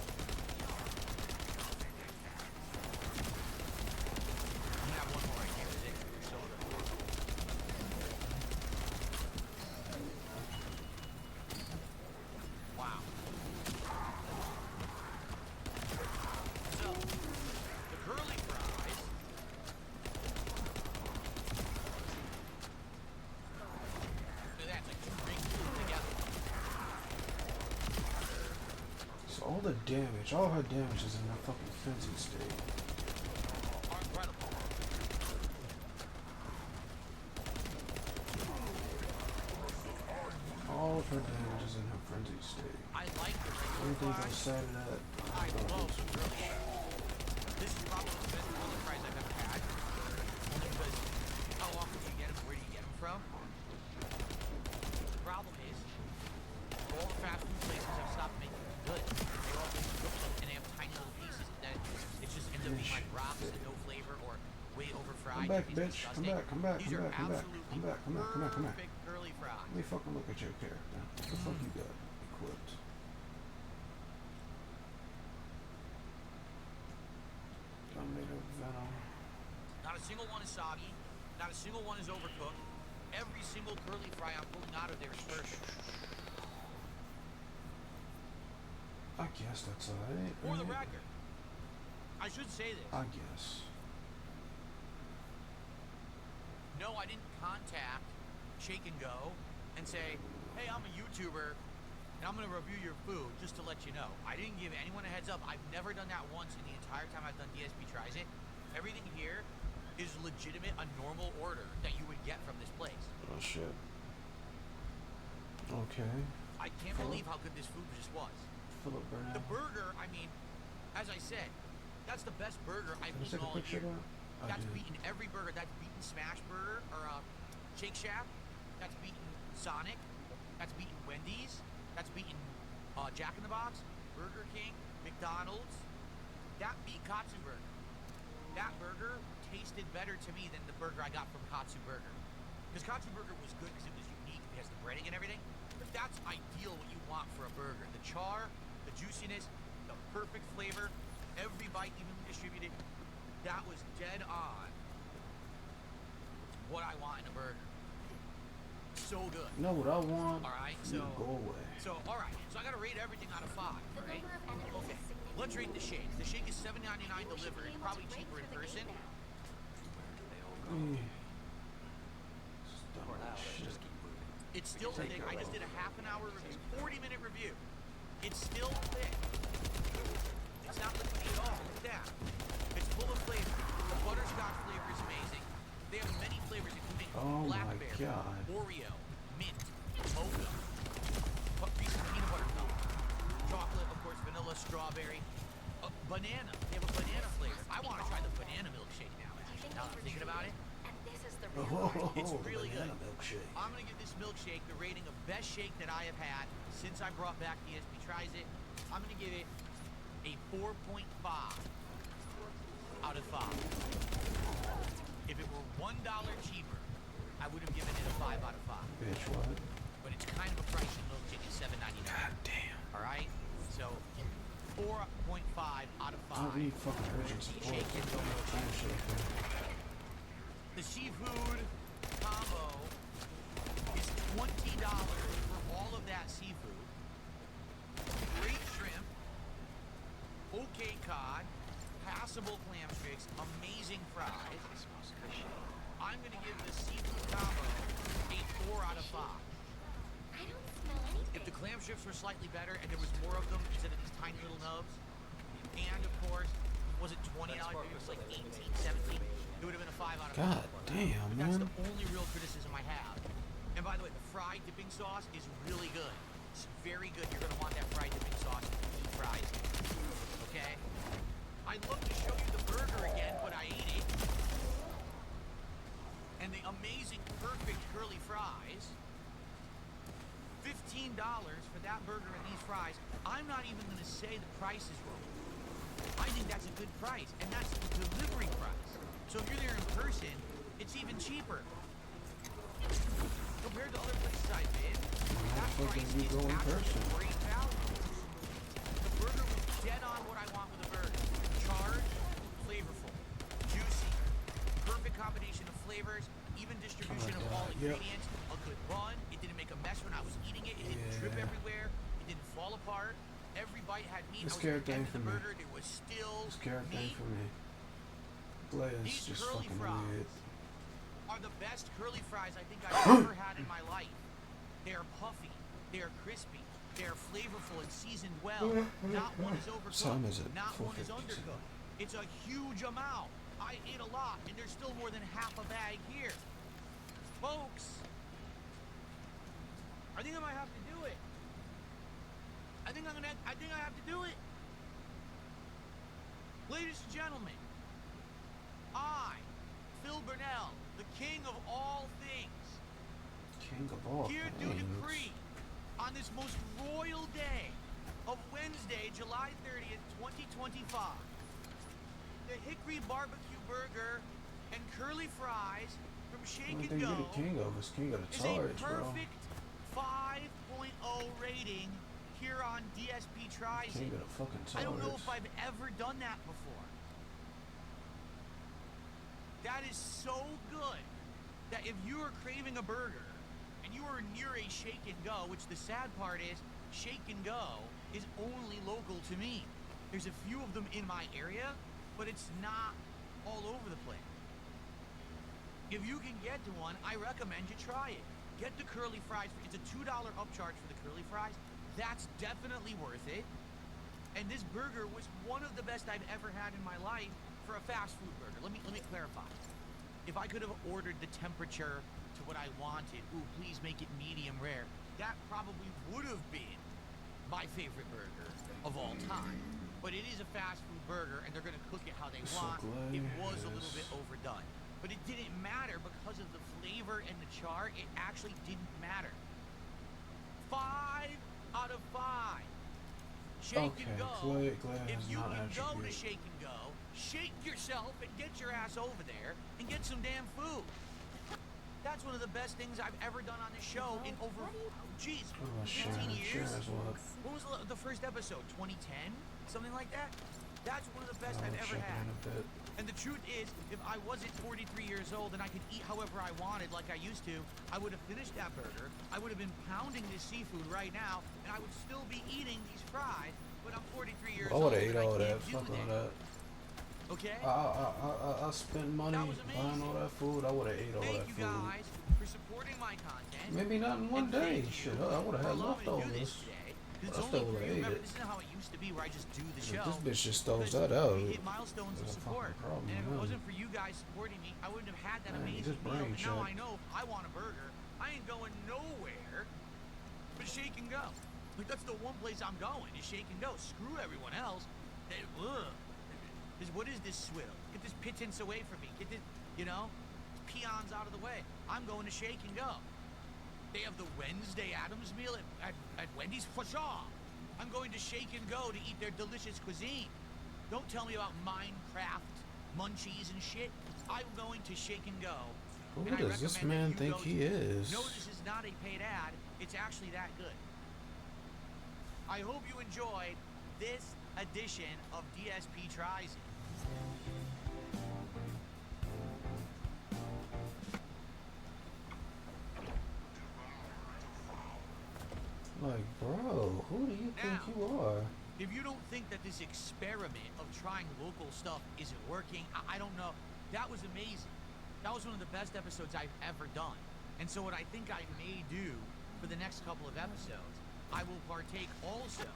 S8: I'm gonna have one more right here. They're so good. Wow. So, the curly fries. Look at that, it's like two rings glued together.
S4: So all the damage, all her damage is in that fucking fancy state.
S8: Are incredible.
S4: All of her damage is in her frenzy state.
S8: I like the regular
S4: Anything
S8: fries.
S4: outside of that,
S8: I love the curly fries. This is probably the best curly fries I've ever had. Only because how often do you get them? Where do you get them from? The problem is, all the fast food places have stopped making them good. They all just cook them and they have tiny little pieces that it just ends up being like rocks and no flavor or way over fried.
S4: Come back,
S8: It's
S4: bitch. Come
S8: disgusting.
S4: back, come back,
S8: These
S4: come
S8: are
S4: back, come back.
S8: absolutely
S4: Come back, come back, come back, come back.
S8: perfect curly fries.
S4: Let me fucking look at your character. What the fuck you got equipped? Dominator Venom.
S8: Not a single one is soggy. Not a single one is overcooked. Every single curly fry I'm pulling out of there is perfect.
S4: I guess that's alright.
S8: For the record, I should say this.
S4: I guess.
S8: No, I didn't contact Shake and Go and say, hey, I'm a YouTuber and I'm going to review your food just to let you know. I didn't give anyone a heads up. I've never done that once in the entire time I've done DSP Tries It. Everything here is legitimate, a normal order that you would get from this place.
S4: Oh shit. Okay.
S8: I can't believe how good this food just was.
S4: Philip Burnett.
S8: The burger, I mean, as I said, that's the best burger I've
S4: Did I
S8: eaten
S4: take a
S8: all
S4: picture
S8: year.
S4: of that? I
S8: That's
S4: did.
S8: beaten every burger. That's beaten Smash Burger or Shake Shack. That's beaten Sonic. That's beaten Wendy's. That's beaten Jack in the Box, Burger King, McDonald's. That beat Katsu Burger. That burger tasted better to me than the burger I got from Katsu Burger. Because Katsu Burger was good because it was unique. It has the breading and everything. But that's ideal what you want for a burger. The char, the juiciness, the perfect flavor, every bite evenly distributed. That was dead on what I want in a burger. So good.
S4: You know what I want?
S8: Alright,
S4: You
S8: so
S4: go away.
S8: alright. So I gotta rate everything out of 5, right? Okay. Let's rate the shake. The shake is $7.99 delivered, probably cheaper in person. It's still thick. I just did a half an hour review, 40-minute review. It's still thick. It's not liquidy at all. Look at that. It's full of flavor. The butterscotch flavor is amazing. They have many flavors, including blackberry, Oreo, mint, mocha, Reese's peanut butter milk, chocolate, of course, vanilla, strawberry, banana. They have a banana flavor. I want to try the banana milkshake now. Now that I'm thinking about it, This is the
S4: Oh,
S8: real part. It's
S4: the
S8: really good.
S4: banana milkshake.
S8: I'm gonna give this milkshake the rating of best shake that I have had since I brought back DSP Tries It. I'm gonna give it a 4.5 out of 5. If it were $1 cheaper, I would have given it a 5 out of 5.
S4: Bitch, what?
S8: But it's kind of a pricey milkshake at $7.99.
S4: God damn.
S8: All right, so 4.5 out of 5.
S4: I don't need fucking urgent support.
S8: The seafood combo is $20 for all of that seafood. Great shrimp, okay cod, passable clam sticks, amazing fries. I'm gonna give the seafood combo a 4 out of 5.
S5: I don't smell anything.
S8: If the clam strips were slightly better and there was more of them instead of these tiny little nubs, and of course, was it $20? Maybe it was like 18, 17. It would have been a 5 out of 5.
S4: God damn,
S8: But
S4: man.
S8: that's the only real criticism I have. And by the way, the fried dipping sauce is really good. It's very good. You're gonna want that fried dipping sauce to eat fries. Okay? I'd love to show you the burger again, but I ate it. And the amazing, perfect curly fries. $15 for that burger and these fries. I'm not even gonna say the price is wrong. I think that's a good price, and that's the delivery price. So if you're there in person, it's even cheaper. Compared to other places I've been, that price is actually great value. The burger was dead on what I want with a burger. Charged, flavorful, juicy, perfect combination of flavors, even distribution of all ingredients, a good bun. It didn't make a mess when I was eating it. It didn't trip everywhere. It didn't fall apart. Every bite had meat.
S4: This
S8: I was at
S4: character
S8: the end
S4: ain't
S8: of the
S4: for me.
S8: burger. There was still
S4: This character
S8: meat.
S4: ain't for me. Glad is
S8: These
S4: just
S8: curly
S4: fucking
S8: fries
S4: weird.
S8: are the best curly fries I think I've ever had in my life. They're puffy, they're crispy, they're flavorful and seasoned well. Not one is overcooked,
S4: What time is it?
S8: not one is
S4: 4:52.
S8: undercooked. It's a huge amount. I ate a lot, and there's still more than half a bag here. Folks, I think I might have to do it. I think I have to do it. Ladies and gentlemen, I, Phil Burnell, the king of all things,
S4: King of all
S8: here to
S4: things.
S8: decree on this most royal day of Wednesday, July 30th, 2025, the Hickory Barbecue Burger and Curly Fries from Shake
S4: Only
S8: and
S4: thing
S8: Go
S4: you're the king of is king of the
S8: is
S4: charge,
S8: a
S4: bro.
S8: perfect 5.0 rating here on DSP Tries
S4: King
S8: It.
S4: of the fucking
S8: I don't know
S4: charge.
S8: if I've ever done that before. That is so good that if you are craving a burger and you are near a Shake and Go, which the sad part is, Shake and Go is only local to me. There's a few of them in my area, but it's not all over the place. If you can get to one, I recommend you try it. Get the curly fries. It's a $2 upcharge for the curly fries. That's definitely worth it. And this burger was one of the best I've ever had in my life for a fast food burger. Let me clarify. If I could have ordered the temperature to what I wanted, ooh, please make it medium rare, that probably would have been my favorite burger of all time. But it is a fast food burger, and they're going to cook it how they want. It was a little bit overdone. But it didn't matter because of the flavor and the char. It actually didn't matter. 5 out of 5. Shake and Go. If you can go to Shake and Go, shake yourself and get your ass over there and get some damn food. That's one of the best things I've ever done on this show in over, 15 years. When was the first episode? 2010? Something like that? That's one of the best I've ever had. And the truth is, if I wasn't 43 years old and I could eat however I wanted like I used to, I would have finished that burger, I would have been pounding this seafood right now, and I would still be eating these fries, but I'm 43 years
S4: I
S8: old
S4: would have ate
S8: and I
S4: all that.
S8: can't do
S4: Fuck all that.
S8: Okay?
S4: I spent money buying all that food. I would have ate all that
S8: Thank you
S4: food.
S8: guys for supporting my content.
S4: Maybe not in one day. Shit, I would have had leftovers. I still would have ate it.
S8: This isn't how it used to be where I just do the show.
S4: This bitch just throws that out.
S8: We hit milestones of support. And if it wasn't for you guys supporting me, I wouldn't have had that amazing meal. And now I know if I want a burger, I ain't going nowhere but Shake and Go. Like, that's the one place I'm going, is Shake and Go. Screw everyone else. What is this swill? Get this pittance away from me. Get this, you know? peons out of the way. I'm going to Shake and Go. They have the Wednesday Addams meal at Wendy's for sure. I'm going to Shake and Go to eat their delicious cuisine. Don't tell me about Minecraft, munchies and shit. I'm going to Shake and Go.
S4: Who
S8: and
S4: does this man think he is?
S8: No, this is not a paid ad. It's actually that good. I hope you enjoyed this edition of DSP Tries It.
S4: Like, bro, who do you think you are?
S8: If you don't think that this experiment of trying local stuff isn't working, I don't know. That was amazing. That was one of the best episodes I've ever done. And so what I think I may do for the next couple of episodes, I will partake also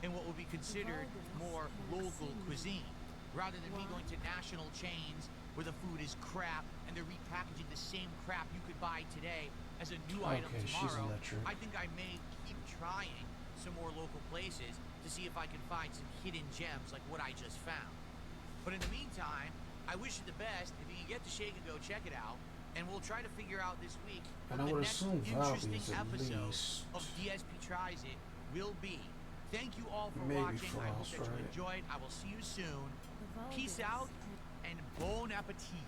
S8: in what will be considered more local cuisine, rather than me going to national chains where the food is crap and they're repackaging the same crap you could buy today as a new item tomorrow. I think I may keep trying some more local places to see if I can find some hidden gems like what I just found. But in the meantime, I wish you the best. If you can get to Shake and Go, check it out. And we'll try to figure out this week what the next interesting episode of DSP Tries It will be. Thank you all for watching. I hope that you enjoyed. I will see you soon. Peace out and bon appetit.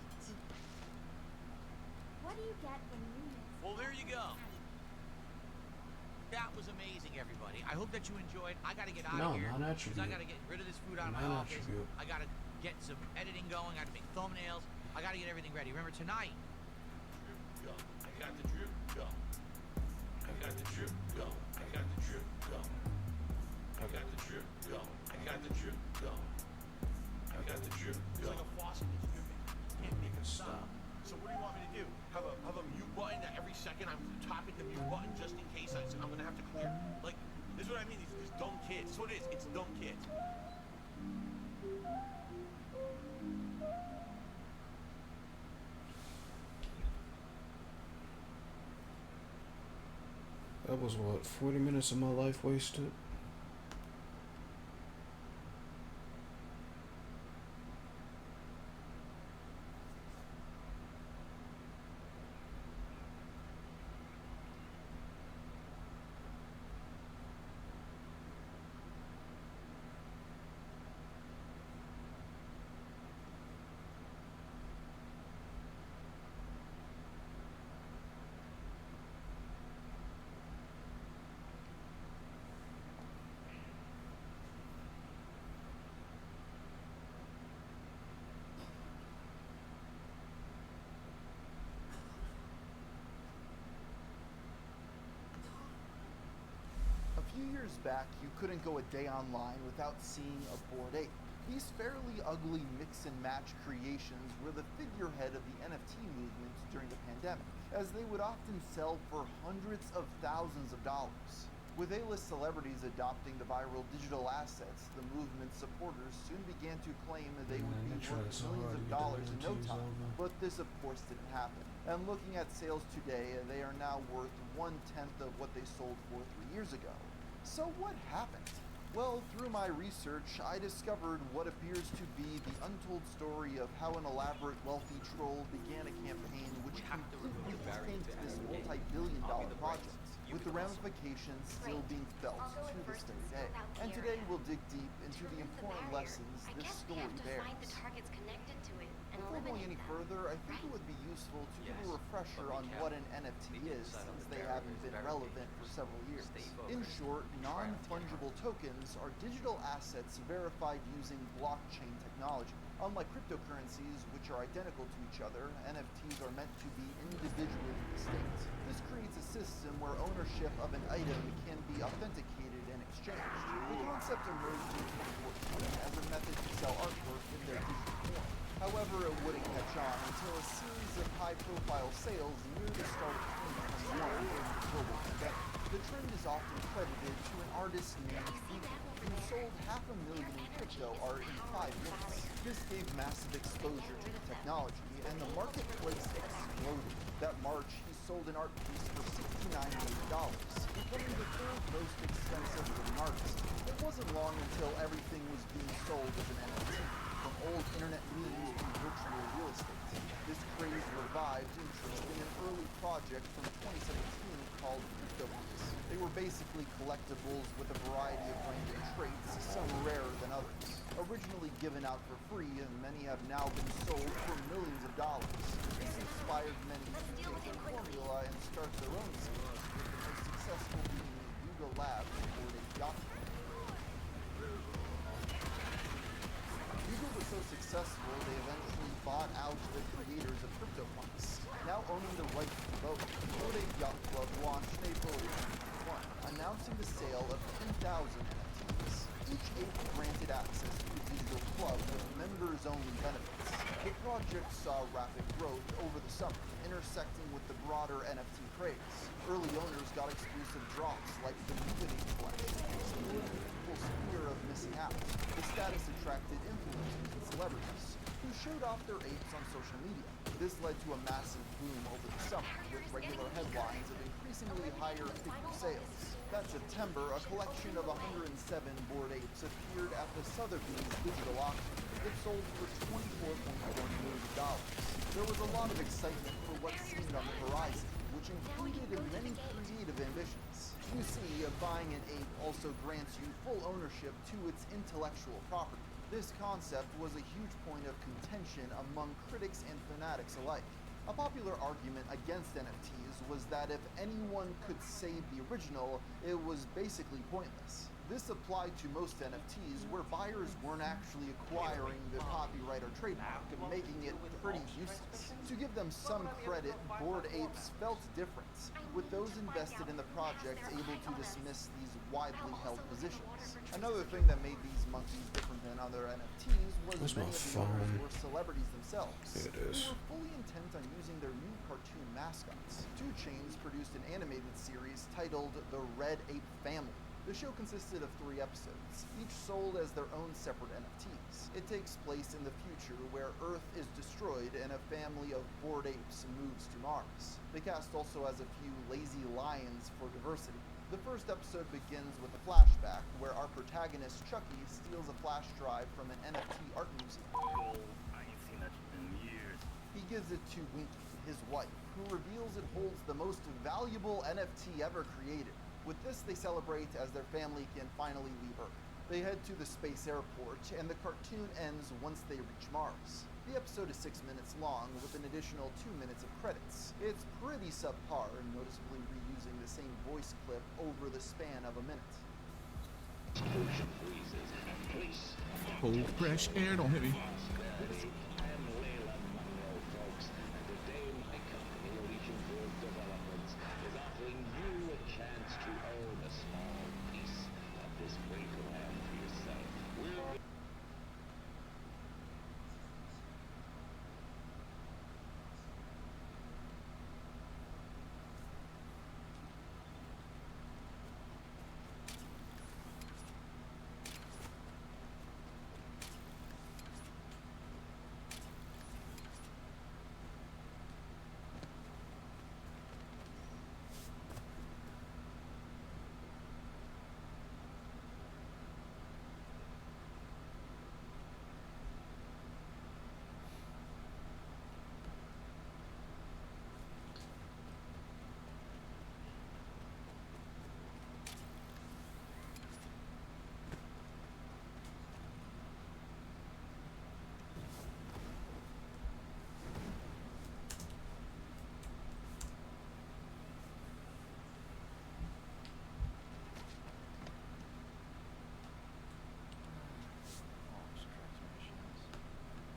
S5: What do you get when you mix?
S8: Well, there you go. That was amazing, everybody. I hope that you enjoyed. I got to get out of here because I got to get rid of this food out of my office. I got to get some editing going. I got to make thumbnails. I got to get everything ready. Remember, tonight,
S17: Go. I got the drip. Go. I got the drip. Go. I got the drip. Go. I got the drip. Go. I got the drip. Go. I got the drip.
S8: it's like a faucet that's dripping. Can't make it stop.
S17: So what do you want me to do? Have a mute button that every second I'm tapping the mute button just in case I'm gonna have to clear. Like, this is what I mean. These dumb kids. That's what it is. It's dumb kids.
S4: That was what, 40 minutes of my life wasted?
S19: A few years back, you couldn't go a day online without seeing a Bored Ape. These fairly ugly mix and match creations were the figurehead of the NFT movement during the pandemic, as they would often sell for hundreds of thousands of dollars. With A-list celebrities adopting the viral digital assets, the movement's supporters soon began to claim that they would be worth millions of dollars in no time. But this, of course, didn't happen. And looking at sales today, they are now worth 1/10 of what they sold for 3 years ago. So what happened? Well, through my research, I discovered what appears to be the untold story of how an elaborate wealthy troll began a campaign which completely tanked this multi-billion-dollar project, with the ramifications still being felt to this very day. And today we'll dig deep into the important lessons this story bears. Before going any further, I think it would be useful to give a refresher on what an NFT is, since they haven't been relevant for several years. In short, non-fungible tokens are digital assets verified using blockchain technology. Unlike cryptocurrencies, which are identical to each other, NFTs are meant to be individually distinct. This creates a system where ownership of an item can be authenticated and exchanged. The concept emerged in 2014 as a method to sell artwork in their digital form. However, it wouldn't catch on until a series of high-profile sales near the start of 2021 during the global pandemic. The trend is often credited to an artist named Beacon, who sold $500,000 in crypto art in 5 minutes. This gave massive exposure to the technology, and the marketplace exploded. That March, he sold an art piece for $69 million, becoming the third most expensive living artist. It wasn't long until everything was being sold as an NFT, from old internet memes to virtual real estate. This craze revived interest in an early project from 2017 called CryptoPunks. They were basically collectibles with a variety of random traits, some rarer than others. Originally given out for free, and many have now been sold for millions of dollars. This inspired many to take the formula and start their own series, with the most successful being Yuga Labs or a yacht. Yuga was so successful, they eventually bought out the creators of CryptoPunks, now owning the rights to both. Bored Ape Yacht Club launched in April 2021, announcing the sale of 10,000 NFTs. Each ape granted access to a digital club with members-only benefits. The project saw rapid growth over the summer, intersecting with the broader NFT craze. Early owners got exclusive drops like the Liquidate collection, stealing people's fear of missing out. The status attracted influencers and celebrities, who showed off their apes on social media. This led to a massive boom over the summer, with regular headlines of increasingly higher figure sales. That September, a collection of 107 Bored Apes appeared at the Sotheby's digital auction. It sold for $24.4 million. There was a lot of excitement for what seemed on the horizon, which included many creative ambitions. You see, buying an ape also grants you full ownership to its intellectual property. This concept was a huge point of contention among critics and fanatics alike. A popular argument against NFTs was that if anyone could save the original, it was basically pointless. This applied to most NFTs where buyers weren't actually acquiring the copyright or trademark, making it pretty useless. To give them some credit, Bored Apes felt different, with those invested in the project able to dismiss these widely held positions. Another thing that made these monkeys different than other NFTs was many of the owners were celebrities themselves.
S4: It
S19: They
S4: is.
S19: were fully intent on using their new cartoon mascots. 2 Chainz produced an animated series titled The Red Ape Family. The show consisted of 3 episodes, each sold as their own separate NFTs. It takes place in the future where Earth is destroyed and a family of bored apes moves to Mars. The cast also has a few lazy lions for diversity. The first episode begins with a flashback where our protagonist Chucky steals a flash drive from an NFT art museum.
S20: I ain't seen that in years.
S19: He gives it to Winky, his wife, who reveals it holds the most valuable NFT ever created. With this, they celebrate as their family can finally leave Earth. They head to the space airport, and the cartoon ends once they reach Mars. The episode is 6 minutes long, with an additional 2 minutes of credits. It's pretty subpar, noticeably reusing the same voice clip over the span of a minute.
S17: Oh, fresh air, don't hit me.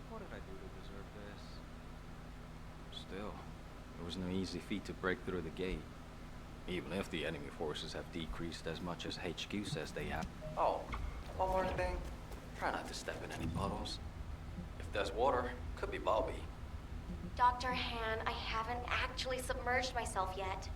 S10: What did I do to deserve this? Still, it was no easy feat to break through the gate. Even if the enemy forces have decreased as much as HQ says they have. Oh, one more thing. Try not to step in any puddles. If there's water, could be Bobby.
S5: Dr. Han, I haven't actually submerged myself yet.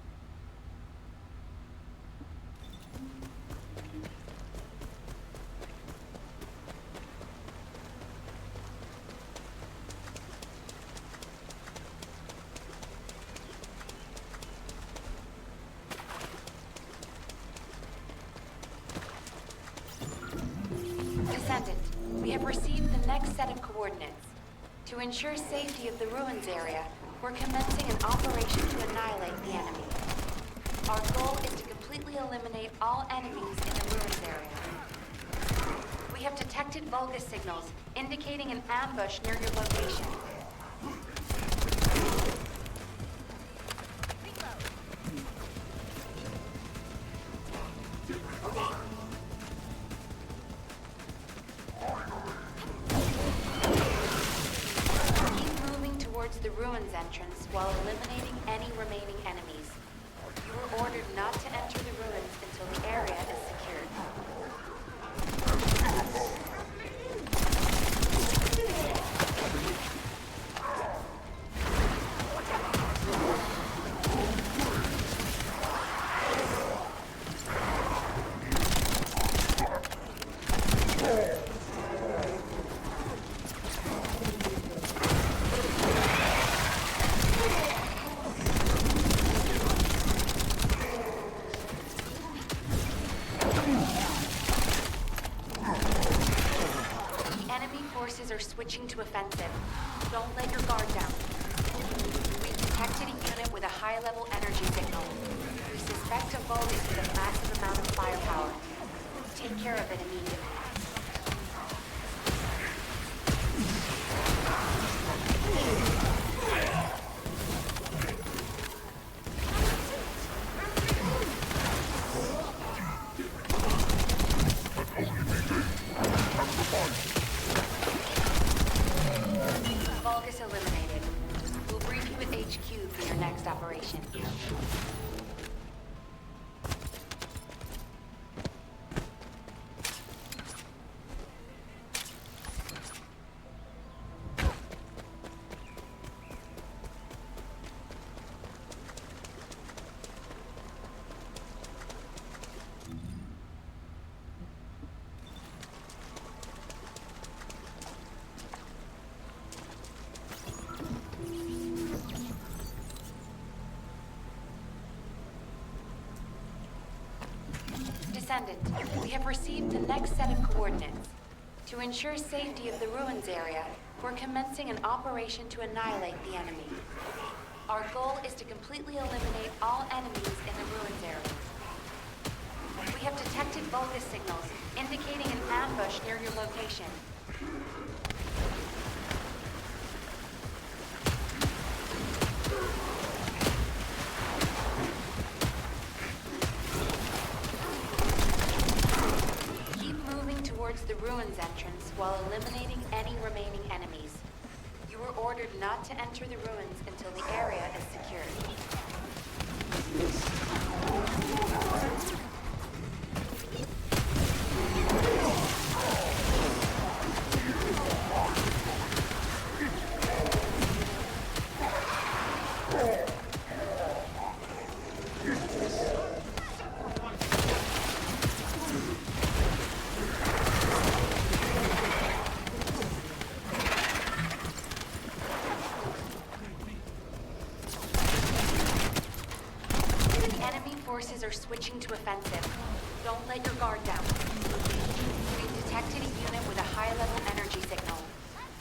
S5: Descendant, we have received the
S21: next set of coordinates. To ensure safety of the ruins area, we're commencing an operation to annihilate the enemy. Our goal is to completely eliminate all enemies in the ruins area. We have detected Vulgus signals indicating an ambush near your location. Keep moving towards the ruins entrance while eliminating any remaining enemies. You were ordered not to enter the ruins until the area is secured. Forces are switching to offensive. Don't let your guard down. We've detected a unit with a high-level energy signal. We suspect a Vulgus with a massive amount of firepower. Take care of it immediately. Vulgus eliminated. We'll brief you at HQ for your next operation. Descendant, we have received the next set of coordinates. To ensure safety of the ruins area, we're commencing an operation to annihilate the enemy. Our goal is to completely eliminate all enemies in the ruins area. We have detected Vulgus signals indicating an ambush near your location. Towards the ruins entrance while eliminating any remaining enemies. You were ordered not to enter the ruins until the area is secured. Forces are switching to offensive. Don't let your guard down. We've detected a unit with a high-level energy signal.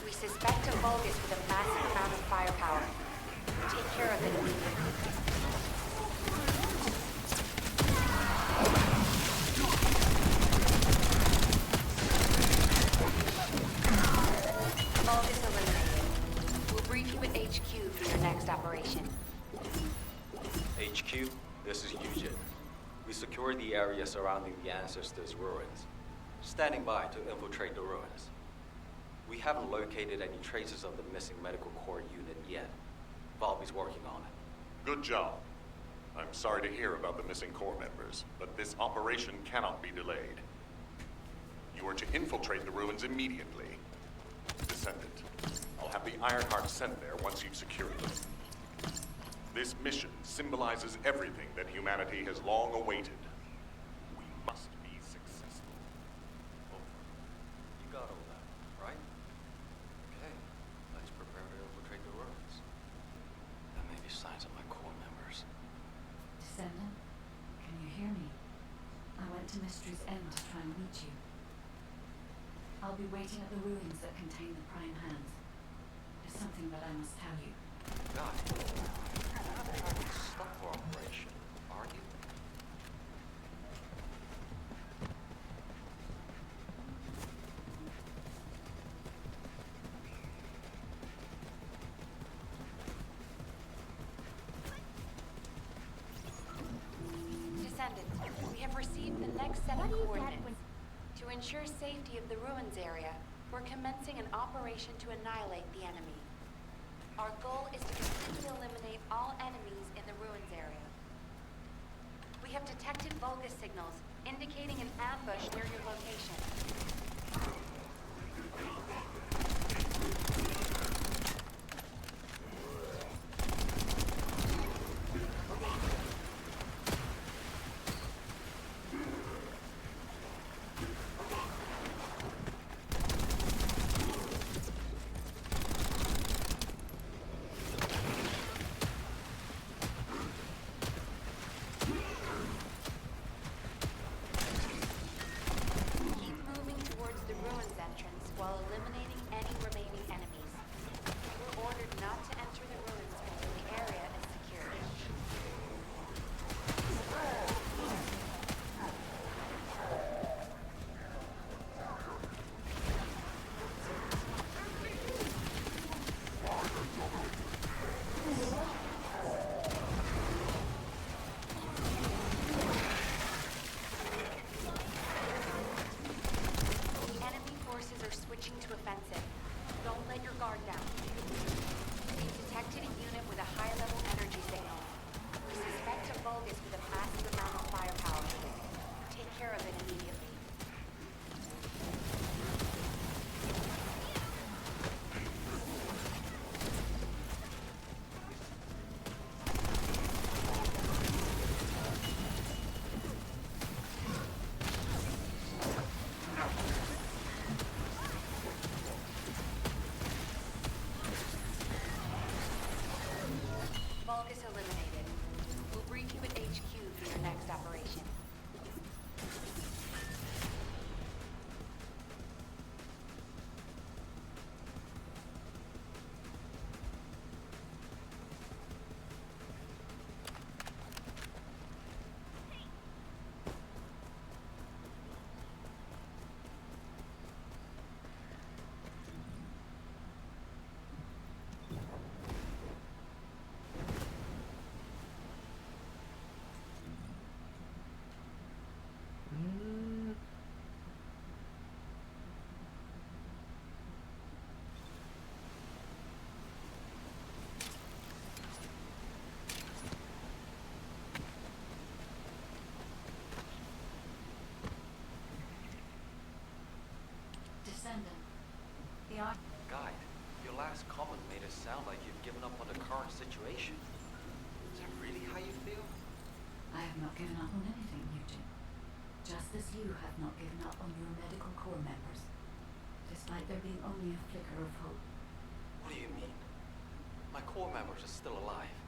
S21: We suspect a Vulgus with a massive amount of firepower. Take care of it immediately. Vulgus eliminated. We'll brief you at HQ for your next operation.
S10: HQ, this is Eugene. We secured the area surrounding the Ancestors' ruins, standing by to infiltrate the ruins. We haven't located any traces of the missing medical corps unit yet. Valby's working on it.
S22: Good job. I'm sorry to hear about the missing corps members, but this operation cannot be delayed. You are to infiltrate the ruins immediately. Descendant, I'll have the Ironheart sent there once you've secured them. This mission symbolizes everything that humanity has long awaited. We must be successful.
S10: Oh, you got all that, right? Okay, let's prepare to infiltrate the ruins. There may be signs of my core members.
S23: Descendant, can you hear me? I went to Mystery's End to try and reach you. I'll
S18: I'll be waiting at the ruins that contain the prime hands. There's something that I must tell you.
S10: God, you're not having a stopper operation, are you?
S21: Descendants, we have received the next set of coordinates. To ensure safety of the ruins area, we're commencing an operation to annihilate the enemy. Our goal is to completely eliminate all enemies in the ruins area. We have detected Vulgus signals, indicating an ambush near your location. While eliminating any remaining enemies. We're ordered not to enter the ruins until the area is secured. To offensive. Don't let your guard down. We've detected a unit with a high-level energy signal. We suspect a Vulgus with a massive amount of firepower. Take care of it immediately. Vulgus eliminated. We'll brief you at HQ for your next operation.
S18: Descendant.
S10: Guide, your last comment made it sound like you've given up on the current situation. Is that really how you feel?
S18: I have not given up on anything, Eugene. Just as you have not given up on your medical corps members, despite there being only a flicker of hope.
S10: What do you mean? My corps members are still alive.